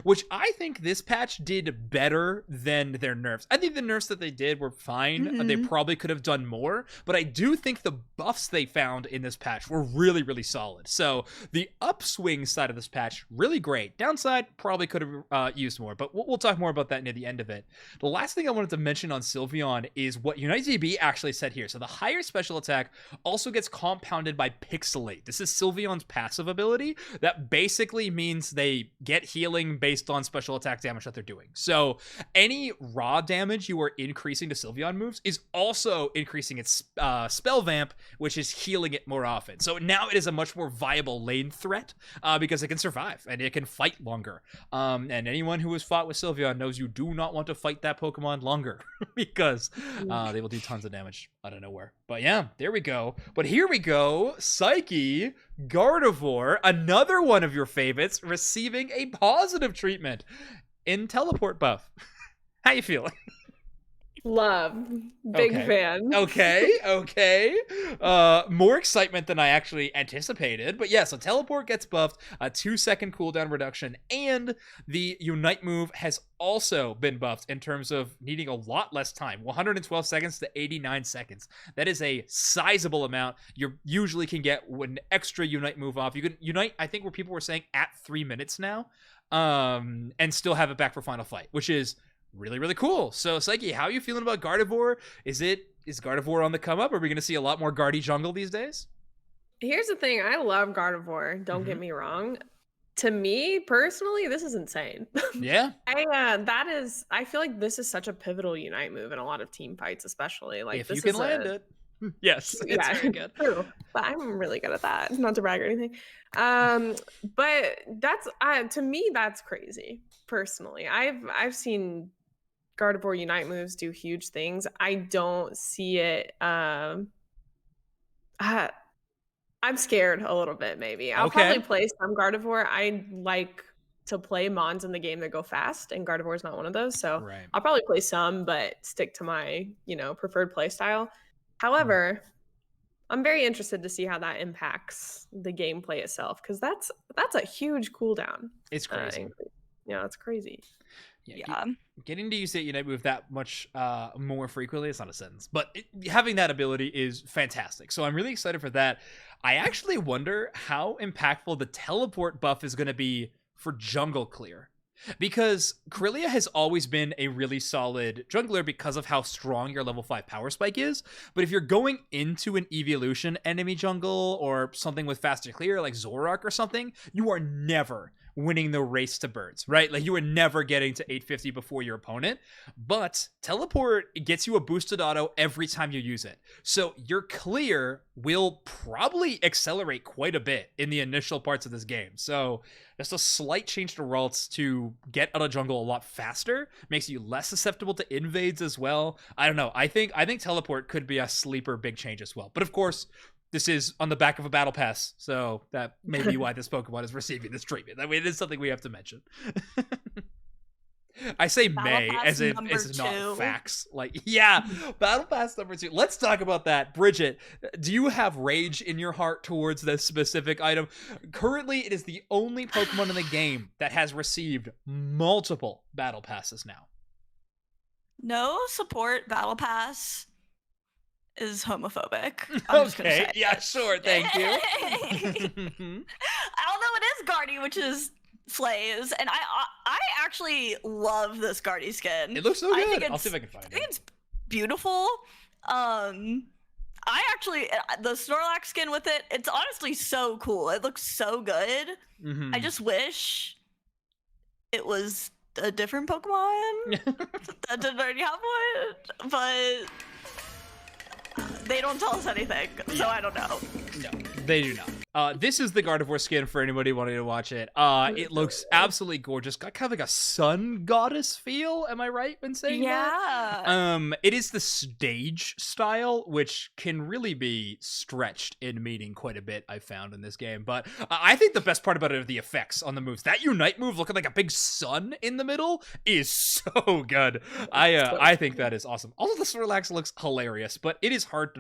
which I think this patch did better than their nerfs. I think the nerfs that they did were fine. They probably could have done more, but I do think the buffs they found in this patch were really, really solid. So the upswing side of this patch, really great. Downside, probably could have used more, but we'll talk more about that near the end of it. The last thing I wanted to mention on Sylveon is what Unite DB actually said here. So the higher special attack also gets compounded by Pixelate. This is Sylveon's passive ability that basically means they get healing based on special attack damage that they're doing. So any raw damage you are increasing to Sylveon moves is also increasing its spell vamp, which is healing it more often. So now it is a much more viable lane threat because it can survive and it can fight longer. And anyone who has fought with Sylveon knows you do not want to fight that Pokemon longer because they will do tons of damage out of nowhere. But yeah, there we go. But here we go. PsyKey, Gardevoir, another one of your favorites, receiving a positive treatment in teleport buff. How you feeling? Love. Big fan. Okay. More excitement than I actually anticipated. But yeah, so Teleport gets buffed, a 2-second cooldown reduction, and the Unite move has also been buffed in terms of needing a lot less time, 112 seconds to 89 seconds. That is a sizable amount. You usually can get an extra Unite move off. You can Unite, I think, where people were saying at 3 minutes now, and still have it back for Final Fight, which is really, really cool. So, PsyKey, how are you feeling about Gardevoir? Is Gardevoir on the come up? Are we going to see a lot more Guardy jungle these days? Here's the thing. I love Gardevoir. Don't get me wrong. To me, personally, this is insane. Yeah. I feel like this is such a pivotal Unite move in a lot of team fights, especially. Like, if you can land it. Yes, it's very good. True. But I'm really good at that. Not to brag or anything. But that's to me, that's crazy. Personally, I've seen Gardevoir Unite moves do huge things. I don't see it. I'm scared a little bit, maybe. I'll probably play some Gardevoir. I like to play Mons in the game that go fast, and Gardevoir is not one of those. So I'll probably play some, but stick to my, preferred play style. However, I'm very interested to see how that impacts the gameplay itself, because that's a huge cooldown. It's crazy. It's crazy. Yeah. Getting to use the Unite move that much more frequently, it's not a sentence, but having that ability is fantastic. So I'm really excited for that. I actually wonder how impactful the teleport buff is going to be for jungle clear. Because Corellia has always been a really solid jungler because of how strong your level 5 power spike is. But if you're going into an evolution enemy jungle or something with faster clear like Zoroark or something, you are never winning the race to birds, right? Like, you are never getting to 850 before your opponent, but teleport gets you a boosted auto every time you use it. So your clear will probably accelerate quite a bit in the initial parts of this game. So just a slight change to Ralts to get out of jungle a lot faster makes you less susceptible to invades as well. I don't know. I think teleport could be a sleeper big change as well. But of course, this is on the back of a battle pass, so that may be why this Pokemon is receiving this treatment. I mean, it is something we have to mention. I say may as if it's not facts. Like, yeah, Battle Pass number 2. Let's talk about that. Bridjet, do you have rage in your heart towards this specific item? Currently, it is the only Pokemon in the game that has received multiple Battle Passes now. No support Battle Pass is homophobic. I'm just gonna say yeah, sure, thank you. I don't know, it is Guardy, which is Slays, and I actually love this Guardy skin. It looks so good. I'll see if I can find it. I think it's beautiful. I actually, the Snorlax skin with it, it's honestly so cool. It looks so good. I just wish it was a different Pokemon that didn't already have one, but they don't tell us anything, so I don't know. No, they do not. This is the Gardevoir skin for anybody wanting to watch it. It looks absolutely gorgeous. Got kind of like a sun goddess feel. Am I right when saying that? Yeah. It is the stage style, which can really be stretched in meaning quite a bit, I've found in this game. But I think the best part about it are the effects on the moves. That Unite move looking like a big sun in the middle is so good. I think that is awesome. Also, the Snorlax looks hilarious, but it is hard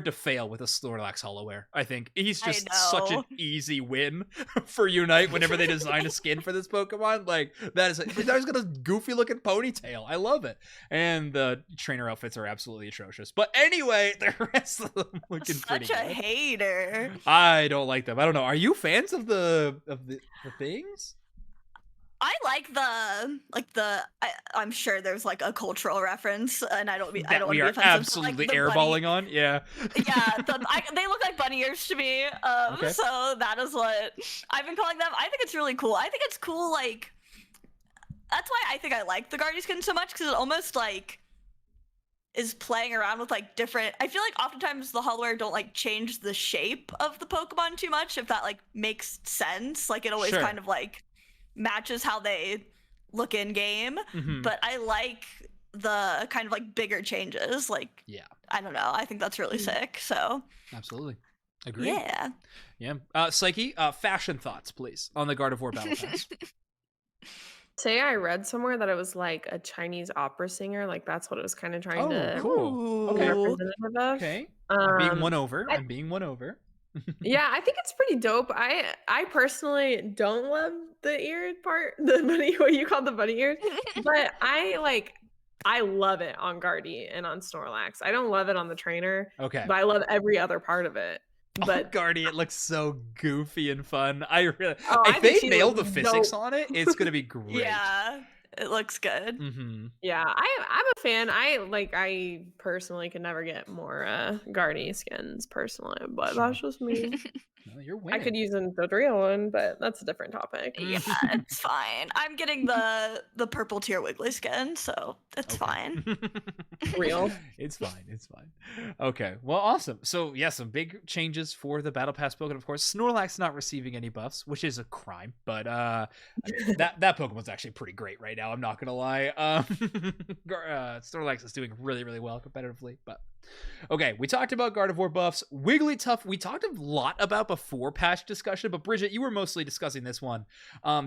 to fail with a Snorlax Hollow-Wear. I think he's just such an easy win for Unite whenever they design a skin for this Pokemon. Like, he's got a goofy looking ponytail. I love it. And the trainer outfits are absolutely atrocious. But anyway, the rest of them looking pretty good. Such a hater. I don't like them. I don't know. Are you fans of the things? I like I'm sure there's like a cultural reference, and I don't want to be offensive. Absolutely airballing on. Yeah. Yeah, they look like bunny ears to me. Okay. So that is what I've been calling them. I think it's really cool. I think it's cool. Like, that's why I think I like the Guardy skin so much, because it almost like is playing around with like different. I feel like oftentimes the Hollow-Wear don't like change the shape of the Pokemon too much, if that like makes sense. Like, it always kind of like matches how they look in game, but I like the kind of like bigger changes. Like, I don't know, I think that's really sick. So absolutely agree. Yeah. PsyKey, fashion thoughts, please, on the Gardevoir Battle Pass. Say I read somewhere that it was like a Chinese opera singer. Like, that's what it was kind of trying to cool. be representative of. Okay. I'm being won over. Yeah, I think it's pretty dope. I personally don't love the ear part, the bunny, what you call the bunny ears, but I love it on Guardy and on Snorlax. I don't love it on the trainer, but I love every other part of it. But Guardy, it looks so goofy and fun. If they nail the physics on it, it's gonna be great. Yeah, it looks good. Yeah, I'm a fan. I personally could never get more Guardy skins personally, but that's just me. No, you're winning. I could use a Dodrio one, but that's a different topic. Yeah, it's fine. I'm getting the purple tier Wiggly skin, so it's fine. Real. It's fine. Okay, well, awesome. So yeah, some big changes for the Battle Pass Pokemon. Of course, Snorlax not receiving any buffs, which is a crime, but that Pokemon's actually pretty great right now. I'm not gonna lie. Snorlax is doing really, really well competitively, but. Okay, we talked about Gardevoir buffs. Wigglytuff, we talked a lot about before patch discussion, but Bridjet, you were mostly discussing this one.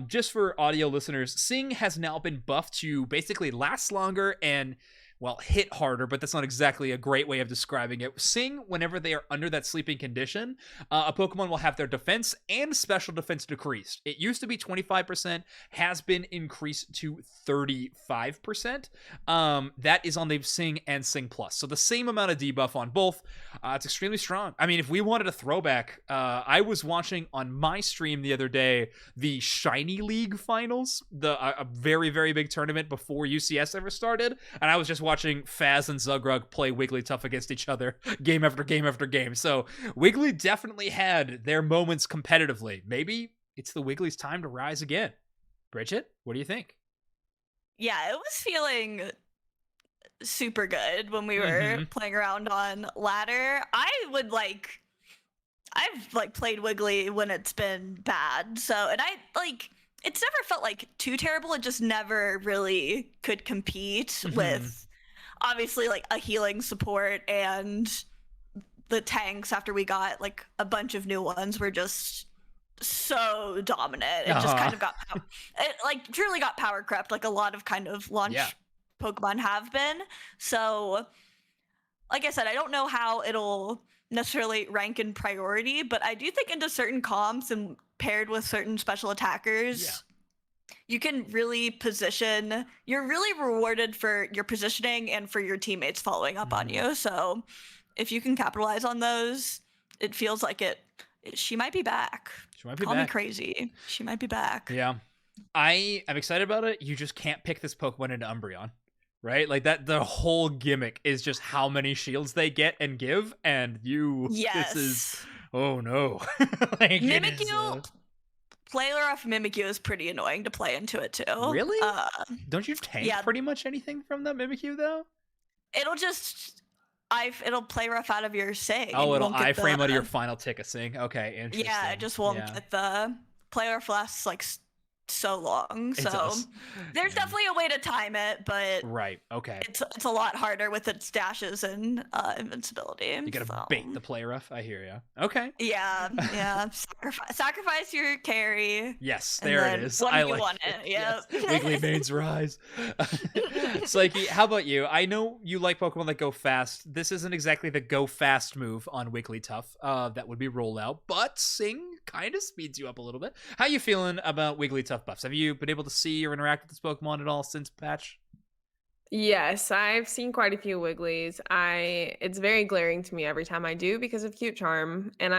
Just for audio listeners, Sing has now been buffed to basically last longer and, well, hit harder, but that's not exactly a great way of describing it. Sing, whenever they are under that sleeping condition, a Pokemon will have their defense and special defense decreased. It used to be 25%, has been increased to 35%. That is on the Sing and Sing Plus. So the same amount of debuff on both. It's extremely strong. I mean, if we wanted a throwback, I was watching on my stream the other day the Shiny League finals, a very, very big tournament before UCS ever started, and I was just watching Faz and Zugrug play Wigglytuff against each other game after game after game. So Wiggly definitely had their moments competitively. Maybe it's the Wiggly's time to rise again. Bridjet, what do you think? Yeah, it was feeling super good when we were playing around on ladder. I've played Wiggly when it's been bad. So, and it's never felt like too terrible. It just never really could compete with obviously like a healing support, and the tanks after we got like a bunch of new ones were just so dominant. It just kind of got it like truly got power crept like a lot of kind of launch Pokemon have been. So like I said, I don't know how it'll necessarily rank in priority, but I do think into certain comps and paired with certain special attackers, you can really position. You're really rewarded for your positioning and for your teammates following up on you. So if you can capitalize on those, it feels like she might be back. Call me crazy. She might be back. Yeah. I am excited about it. You just can't pick this Pokemon into Umbreon, right? Like that, the whole gimmick is just how many shields they get and give, and this is, oh no. Like, Mimikyu, player off Mimikyu is pretty annoying to play into it too. Really? Don't you tank pretty much anything from that Mimikyu though? It'll just it'll play rough out of your Sing. Oh, and you it'll won't get iframe out of your the final tick of Sing. Okay, interesting. yeah, it just won't Yeah, get the play rough lasts like so long. it So does. there's Yeah. definitely a way to time it, but Right. Okay. it's a lot harder with its dashes and invincibility. You gotta so. bait the play rough. I hear ya. Okay. Yeah. Sacrifice your carry. Yes, And there then it is. when I you like want it. it, Yes. yep. Wiggly Mane's Rise. Psyche, how about you? I know you like Pokemon that go fast. This isn't exactly the go fast move on Wigglytuff that would be rolled out, but Sing kind of speeds you up a little bit. How you feeling about Wigglytuff buffs? Have you been able to see or interact with this Pokemon at all since patch? Yes, I've seen quite a few Wigglies. It's very glaring to me every time I do because of Cute Charm, and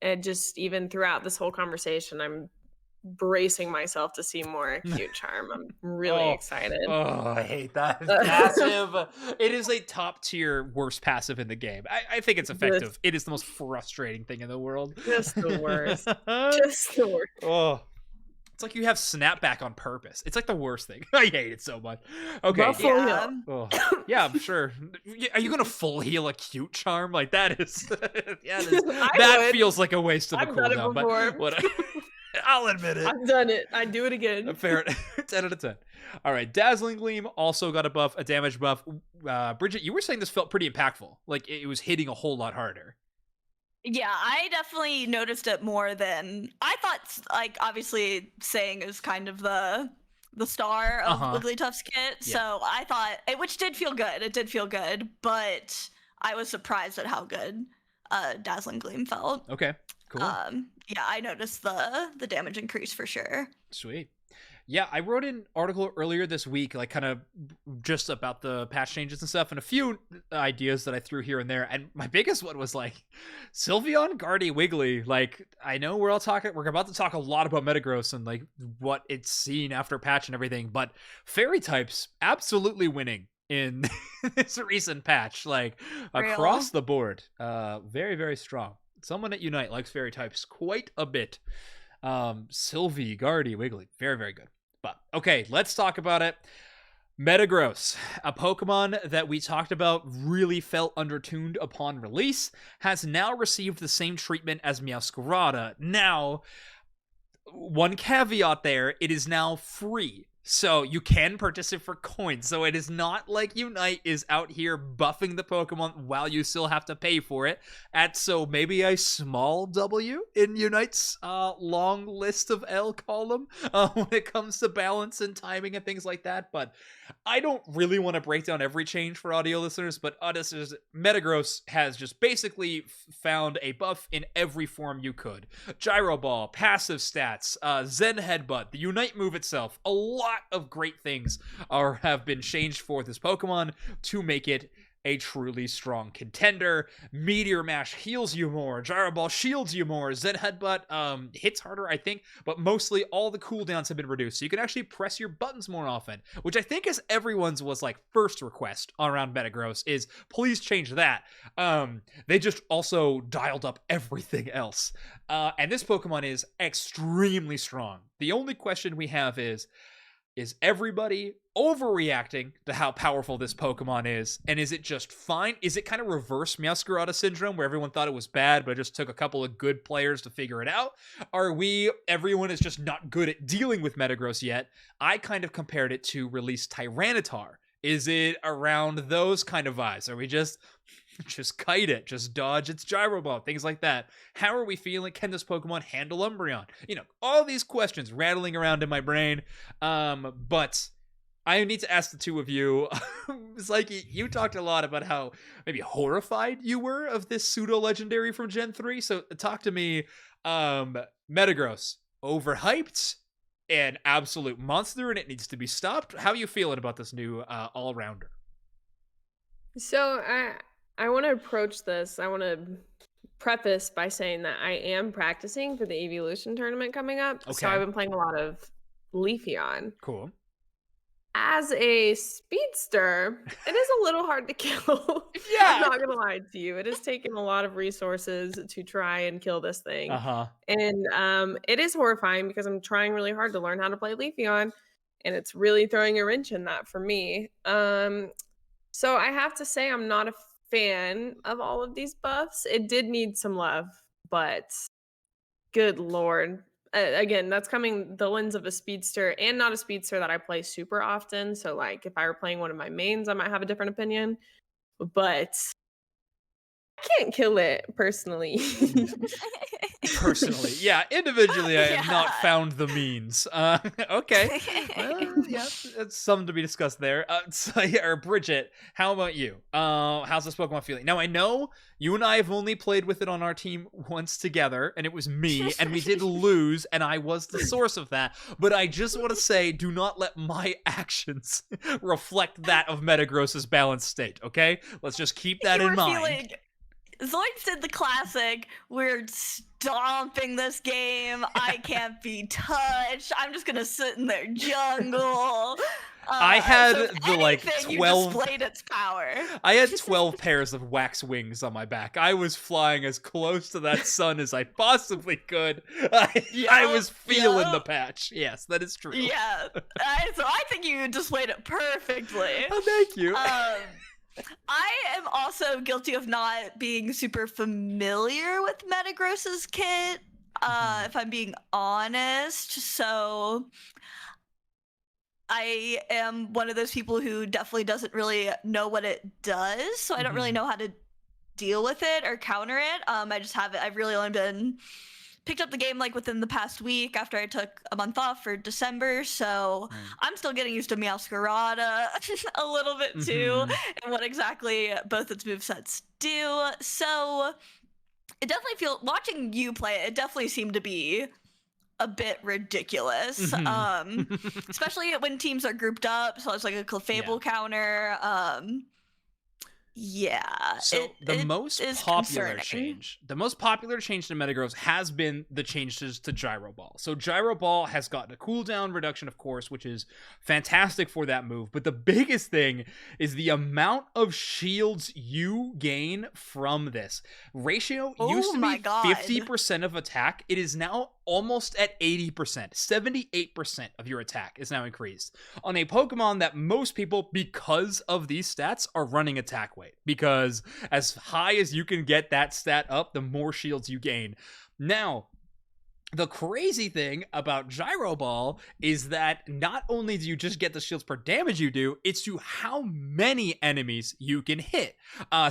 it just even throughout this whole conversation, I'm bracing myself to see more Cute Charm. I'm really excited. Oh, I hate that passive. It is a top tier worst passive in the game. I think it's effective. It is the most frustrating thing in the world. Just the worst. Just the worst. Oh. It's like you have snapback on purpose. It's like the worst thing. I hate it so much. Okay. Full Yeah. heal. Oh, yeah, I'm sure. Are you gonna full heal a Cute Charm? Like that is, yeah, that would. feels like a waste of a I've done it cooldown. before. But what? I'll admit it. I've done it. I do it again. Fair. 10 out of 10. All right. Dazzling Gleam also got a buff, a damage buff. Bridget, you were saying this felt pretty impactful. Like it was hitting a whole lot harder. Yeah, I definitely noticed it more than I thought. Like, obviously, Sang is kind of the star of Wigglytuff's kit, so I thought which did feel good. It did feel good, but I was surprised at how good Dazzling Gleam felt. Okay, cool. Yeah, I noticed the damage increase for sure. Sweet. Yeah, I wrote an article earlier this week, like kind of just about the patch changes and stuff, and a few ideas that I threw here and there. And my biggest one was like, Sylveon, Guardy, Wiggly. Like, I know we're about to talk a lot about Metagross and like what it's seen after patch and everything, but Fairy types absolutely winning in this recent patch, like across the board. Very, very strong. Someone at Unite likes Fairy types quite a bit. Sylvie, Guardy, Wiggly, very, very good. But okay, let's talk about it. Metagross, a Pokemon that we talked about really felt undertuned upon release, has now received the same treatment as Meowscarada. Now, one caveat there, it is now free. So you can purchase it for coins. So it is not like Unite is out here buffing the Pokemon while you still have to pay for it. So maybe a small W in Unite's long list of L column when it comes to balance and timing and things like that. But I don't really want to break down every change for audio listeners, but Metagross has just basically found a buff in every form you could. Gyro Ball, passive stats, Zen Headbutt, the Unite move itself, a lot of great things have been changed for this Pokemon to make it a truly strong contender. Meteor Mash heals you more. Gyro Ball shields you more. Zen Headbutt hits harder, I think, but mostly all the cooldowns have been reduced, so you can actually press your buttons more often, which I think is everyone's was like first request around Metagross is please change that. They just also dialed up everything else. And this Pokemon is extremely strong. The only question we have is everybody overreacting to how powerful this Pokemon is? And is it just fine? Is it kind of reverse Meowscarada syndrome where everyone thought it was bad, but it just took a couple of good players to figure it out? Everyone is just not good at dealing with Metagross yet? I kind of compared it to released Tyranitar. Is it around those kind of vibes? Are we just kite it, just dodge its Gyro Ball, things like that? How are we feeling? Can this Pokemon handle Umbreon? All these questions rattling around in my brain. But I need to ask the two of you. Psyche, you talked a lot about how maybe horrified you were of this pseudo-legendary from Gen 3. So talk to me. Metagross, overhyped, an absolute monster, and it needs to be stopped. How are you feeling about this new all-rounder? So I want to approach this. I want to preface by saying that I am practicing for the Evolution tournament coming up. Okay. So I've been playing a lot of Leafeon. Cool. As a speedster, it is a little hard to kill. Yeah. I'm not going to lie to you. It has taken a lot of resources to try and kill this thing. And it is horrifying because I'm trying really hard to learn how to play Leafeon, and it's really throwing a wrench in that for me. So I have to say I'm not a fan of all of these buffs. It did need some love, but good lord. Again, that's coming the lens of a speedster and not a speedster that I play super often. So, like, if I were playing one of my mains, I might have a different opinion. But I can't kill it personally. Personally, yeah. Individually, I have not Yeah. found the means. Okay. Yeah, it's something to be discussed there. So, yeah, or Bridjet, how about you? How's this Pokemon feeling? Now, I know you and I have only played with it on our team once together, and it was me, and we did lose, and I was the source of that. But I just want to say, do not let my actions reflect that of Metagross's balanced state, okay? Let's just keep that You in were mind. feeling Zoinks did the classic, we're stomping this game, I can't be touched, I'm just gonna sit in their jungle. I had so if the, like, anything, 12 you displayed its power. I had 12 pairs of wax wings on my back. I was flying as close to that sun as I possibly could. I was feeling the patch. Yes, that is true. Yeah, so I think you displayed it perfectly. Oh, thank you. I am also guilty of not being super familiar with Metagross's kit, if I'm being honest. So I am one of those people who definitely doesn't really know what it does. So I don't really know how to deal with it or counter it. I just haven't. I've really only been picked up the game like within the past week after I took a month off for December, so I'm still getting used to Meowscarada a little bit too, and what exactly both its movesets do. So it definitely feels, watching you play it, it definitely seemed to be a bit ridiculous, especially when teams are grouped up, so it's like a Clefable counter. Yeah. So the most popular change to Metagross has been the changes to Gyro Ball. So Gyro Ball has gotten a cooldown reduction, of course, which is fantastic for that move. But the biggest thing is the amount of shields you gain from this. Ratio used to be 50% of attack. It is now almost at 80%. 78% of your attack is now increased on a Pokemon that most people, because of these stats, are running attack weight. Because as high as you can get that stat up, the more shields you gain. Now, the crazy thing about Gyro Ball is that not only do you just get the shields per damage you do, it's to how many enemies you can hit.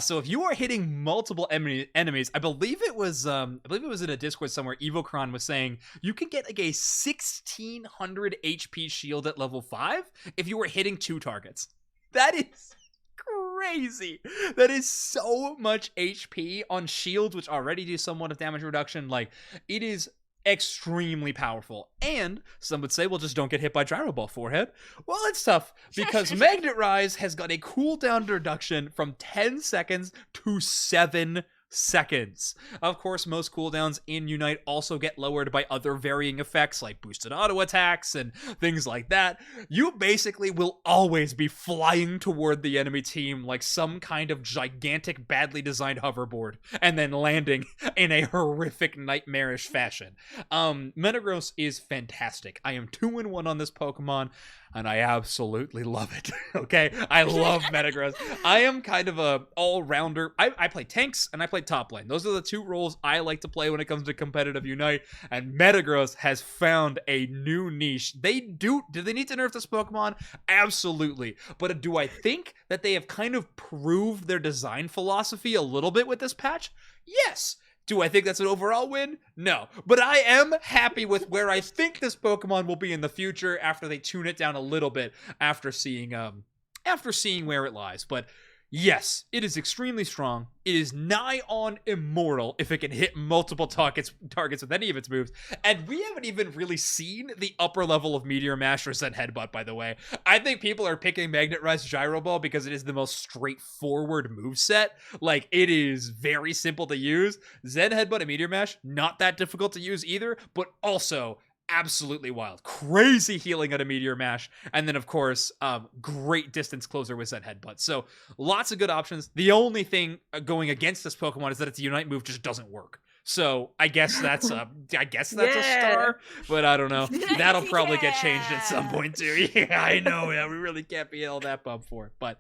So if you are hitting multiple enemies, I believe it was in a Discord somewhere, Evocron was saying you can get like a 1600 HP shield at level 5 if you were hitting 2 targets. That is crazy. That is so much HP on shields, which already do somewhat of damage reduction. Like, it is extremely powerful. And some would say, well, just don't get hit by Gyro Ball, forehead. Well, it's tough because Magnet Rise has got a cooldown reduction from 10 seconds to 7 seconds. Of course, most cooldowns in Unite also get lowered by other varying effects like boosted auto attacks and things like that. You basically will always be flying toward the enemy team like some kind of gigantic, badly designed hoverboard and then landing in a horrific, nightmarish fashion. Metagross is fantastic. I am 2-1 on this Pokemon, and I absolutely love it. Okay? I love Metagross. I am kind of a all-rounder. I play tanks and I play top lane. Those are the 2 roles I like to play when it comes to competitive Unite, and Metagross has found a new niche. Do they need to nerf this Pokemon? Absolutely. But do I think that they have kind of proved their design philosophy a little bit with this patch? Yes. Do I think that's an overall win? No. But I am happy with where I think this Pokemon will be in the future after they tune it down a little bit after seeing where it lies. But yes, it is extremely strong. It is nigh on immortal if it can hit multiple targets with any of its moves. And we haven't even really seen the upper level of Meteor Mash or Zen Headbutt, by the way. I think people are picking Magnet Rise Gyro Ball because it is the most straightforward moveset. Like, it is very simple to use. Zen Headbutt and Meteor Mash, not that difficult to use either, but also absolutely wild. Crazy healing at a Meteor Mash. And then, of course, great distance closer with Zen Headbutt. So lots of good options. The only thing going against this Pokemon is that its Unite move just doesn't work. So I guess that's a Yeah. star, but I don't know. That'll probably get changed at some Yeah. point too. Yeah, I know. Yeah, we really can't be all that pumped for it. But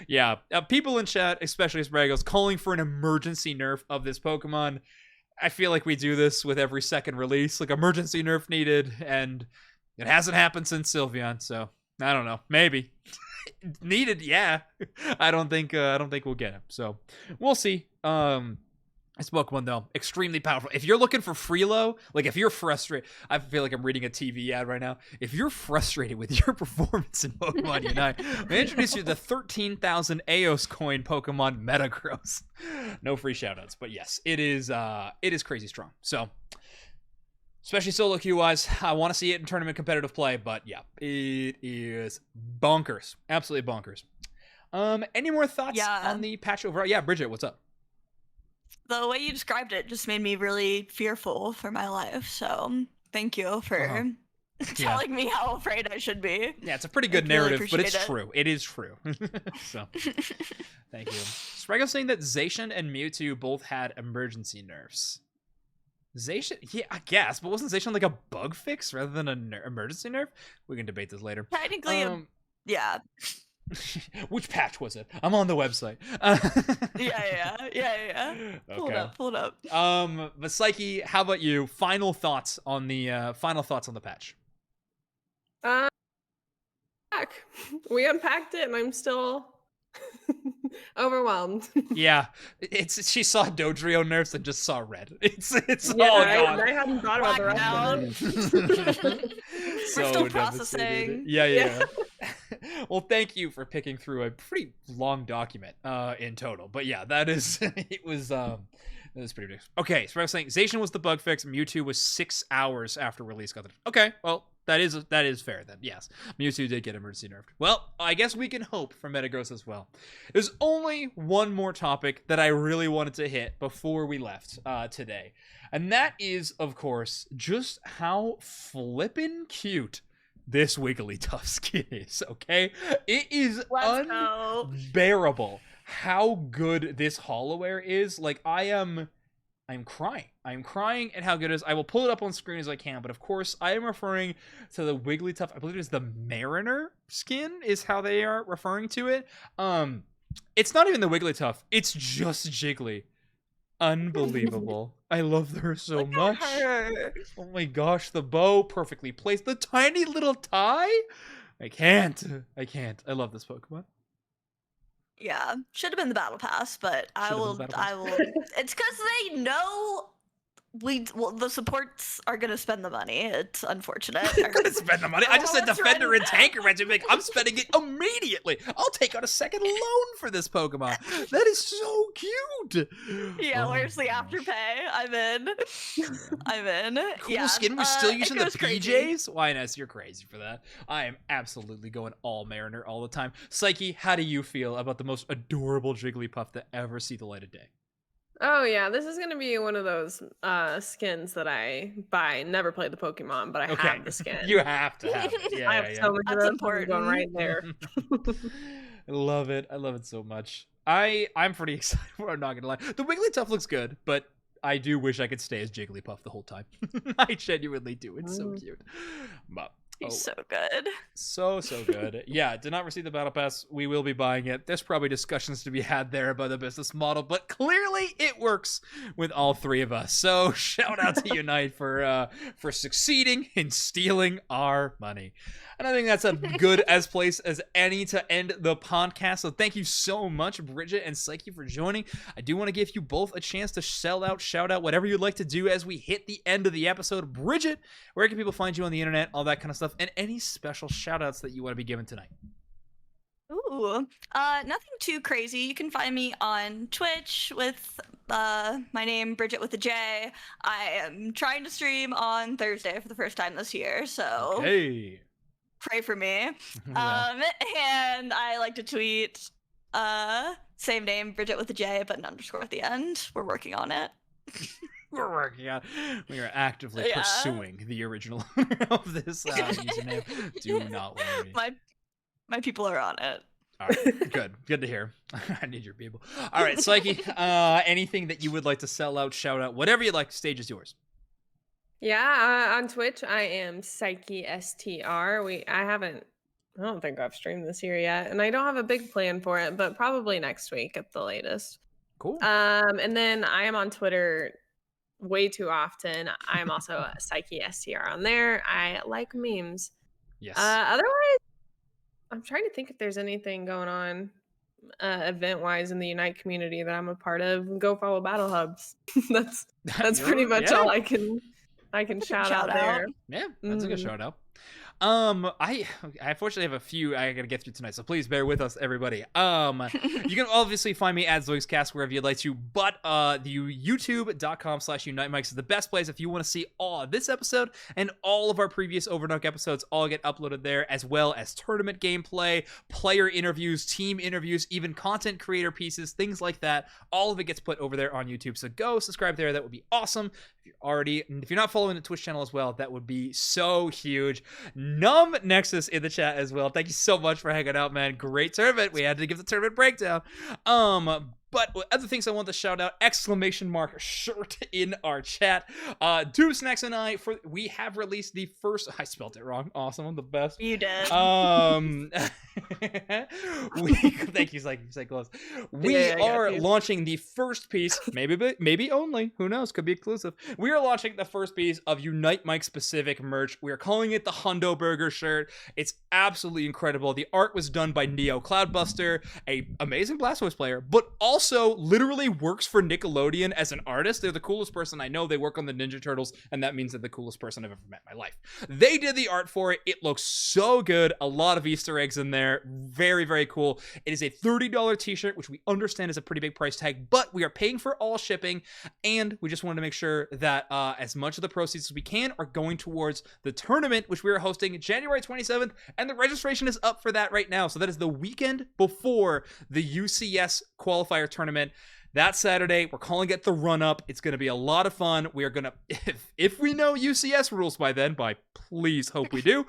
yeah, people in chat, especially Spragos, calling for an emergency nerf of this Pokemon. I feel like we do this with every second release, like emergency nerf needed, and it hasn't happened since Sylveon. So I don't know. Maybe needed. Yeah, I don't think we'll get him. So we'll see. This Pokemon, though, extremely powerful. If you're looking for Freelo, like if you're frustrated, I feel like I'm reading a TV ad right now. If you're frustrated with your performance in Pokemon Unite, we introduce you to the 13,000 Aeos coin Pokemon Metagross. No free shoutouts, but yes, it is crazy strong. So, especially solo queue wise, I want to see it in tournament competitive play, but yeah, it is bonkers, absolutely bonkers. Any more thoughts on the patch overall? Yeah, Bridget, what's up? The way you described it just made me really fearful for my life. So thank you for telling me how afraid I should be. Yeah, it's a pretty good narrative, but it's true. It is true. So, thank you. Spraggo saying that Zacian and Mewtwo both had emergency nerfs. Zacian, yeah, I guess, but wasn't Zacian like a bug fix rather than an emergency nerf? We can debate this later. Technically, yeah. Which patch was it? I'm on the website. Yeah. Pull it up. But PsyKey, how about you? Final thoughts on the patch. We unpacked it, and I'm still overwhelmed. Yeah, she saw Dodrio nerfs and just saw red. It's yeah, all gone. I hadn't thought about the rest of it. We're still processing. Yeah. Well, thank you for picking through a pretty long document in total. But yeah, that is it was pretty ridiculous. Okay, so I was saying Zacian was the bug fix. Mewtwo was 6 hours after release. Okay, well that is fair then. Yes, Mewtwo did get emergency nerfed. Well, I guess we can hope for Metagross as well. There's only one more topic that I really wanted to hit before we left today, and that is, of course, just how flippin' cute this Wigglytuff skin is, okay? It is unbearable how good this Hollowware is. Like, I'm crying. I'm crying at how good it is. I will pull it up on screen as I can, but of course, I am referring to the Wigglytuff. I believe it is the Mariner skin is how they are referring to it. It's not even the Wigglytuff. It's just Jiggly. Unbelievable. I love her so much. Oh my gosh, the bow perfectly placed. The tiny little tie. I can't. I love this Pokemon. Yeah, should have been the battle pass, but I will. It's because they know the supports are gonna spend the money. It's unfortunate. They're gonna spend the money. I just said Defender and Tanker Regiment. Like, I'm spending it immediately. I'll take out a second loan for this Pokemon. That is so cute. Yeah, where's the afterpay? I'm in. I'm in. Cool skin. We're still using the PJs. YNS, you're crazy for that. I am absolutely going all Mariner all the time. PsyKey, how do you feel about the most adorable Jigglypuff to ever see the light of day? Oh yeah, this is gonna be one of those skins that I buy. Never played the Pokemon, but I have the skin. You have to have it. Yeah, I have so much of those going right there. I love it. I love it so much. I'm pretty excited. I'm not gonna lie. The Wigglytuff looks good, but I do wish I could stay as Jigglypuff the whole time. I genuinely do. It's so cute. But he's so good. So good. Yeah, did not receive the battle pass. We will be buying it. There's probably discussions to be had there about the business model, but clearly it works with all three of us. So shout out to Unite for succeeding in stealing our money. And I think that's a good as place as any to end the podcast. So thank you so much, Bridget and PsyKey, for joining. I do want to give you both a chance to shout out, whatever you'd like to do as we hit the end of the episode. Bridget, where can people find you on the internet, all that kind of stuff, and any special shout outs that you want to be given tonight? Ooh, nothing too crazy. You can find me on Twitch with my name, Bridjet with a J. I am trying to stream on Thursday for the first time this year, so hey. Pray for me. Yeah. And I like to tweet, same name, Bridjet with a J, but an underscore at the end. We're working on it. We are actively pursuing the original of this username. Do not worry. My people are on it. All right, good to hear. I need your people. All right, PsyKey, anything that you would like to sell out, shout out, whatever you like, stage is yours. Yeah, on Twitch, I am PsyKey STR. I don't think I've streamed this year yet, and I don't have a big plan for it, but probably next week at the latest. Cool. And then I am on Twitter way too often. I'm also a PsyKey STR on there. I like memes. Yes. Otherwise, I'm trying to think if there's anything going on event-wise in the Unite community that I'm a part of. Go follow Battle Hubs. that's pretty much all I can shout out there. Yeah, that's a good shout out. I unfortunately have a few I gotta get through tonight, so please bear with us, everybody. You can obviously find me at Zoinks wherever you'd like to, but the youtube.com/UniteMics is the best place if you want to see all of this episode and all of our previous Overdunk episodes all get uploaded there, as well as tournament gameplay, player interviews, team interviews, even content creator pieces, things like that. All of it gets put over there on YouTube, so go subscribe there. That would be awesome. If you're not following the Twitch channel as well, that would be so huge. Numb Nexus in the chat as well. Thank you so much for hanging out, man. Great tournament. We had to give the tournament breakdown. But other things I want to shout out, exclamation mark shirt in our chat. Doob Snacks and we have released the first, I spelled it wrong. Awesome, I'm the best. You did. Thank you, Psychos. We are launching the first piece, maybe only, who knows, could be exclusive. We are launching the first piece of Unite Mike specific merch. We are calling it the Hundo Burger shirt. It's absolutely incredible. The art was done by Neo Cloudbuster, a amazing Blastoise player, but also literally works for Nickelodeon as an artist. They're the coolest person I know. They work on the Ninja Turtles, and that means they're the coolest person I've ever met in my life. They did the art for it. It looks so good. A lot of Easter eggs in there. Very, very cool. It is a $30 t-shirt, which we understand is a pretty big price tag, but we are paying for all shipping, and we just wanted to make sure that as much of the proceeds as we can are going towards the tournament, which we are hosting January 27th, and the registration is up for that right now. So that is the weekend before the UCS qualifier tournament. That Saturday, we're calling it the run-up. It's going to be a lot of fun. We are going to, if we know UCS rules by then, please hope we do,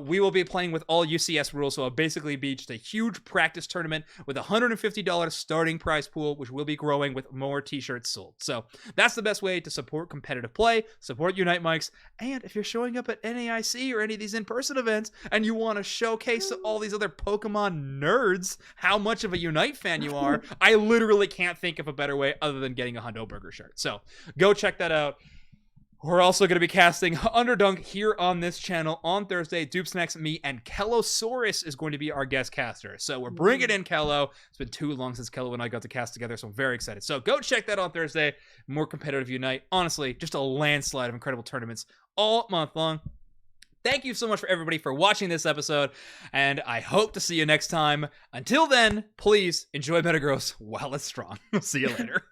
we will be playing with all UCS rules, so it'll basically be just a huge practice tournament with a $150 starting prize pool, which will be growing with more t-shirts sold. So that's the best way to support competitive play, support Unite Mics, and if you're showing up at NAIC or any of these in-person events, and you want to showcase to all these other Pokemon nerds how much of a Unite fan you are, I literally can't think of a better way other than getting a Hundo Burger shirt. So go check that out. We're also going to be casting Overdunk here on this channel on Thursday. Doob Snacks, me, and Kellosaurus is going to be our guest caster. So we're bringing in Kello. It's been too long since Kello and I got to cast together, so I'm very excited. So go check that on Thursday. More competitive Unite. Honestly, just a landslide of incredible tournaments all month long. Thank you so much for everybody for watching this episode, and I hope to see you next time. Until then, please enjoy Metagross while it's strong. See you later.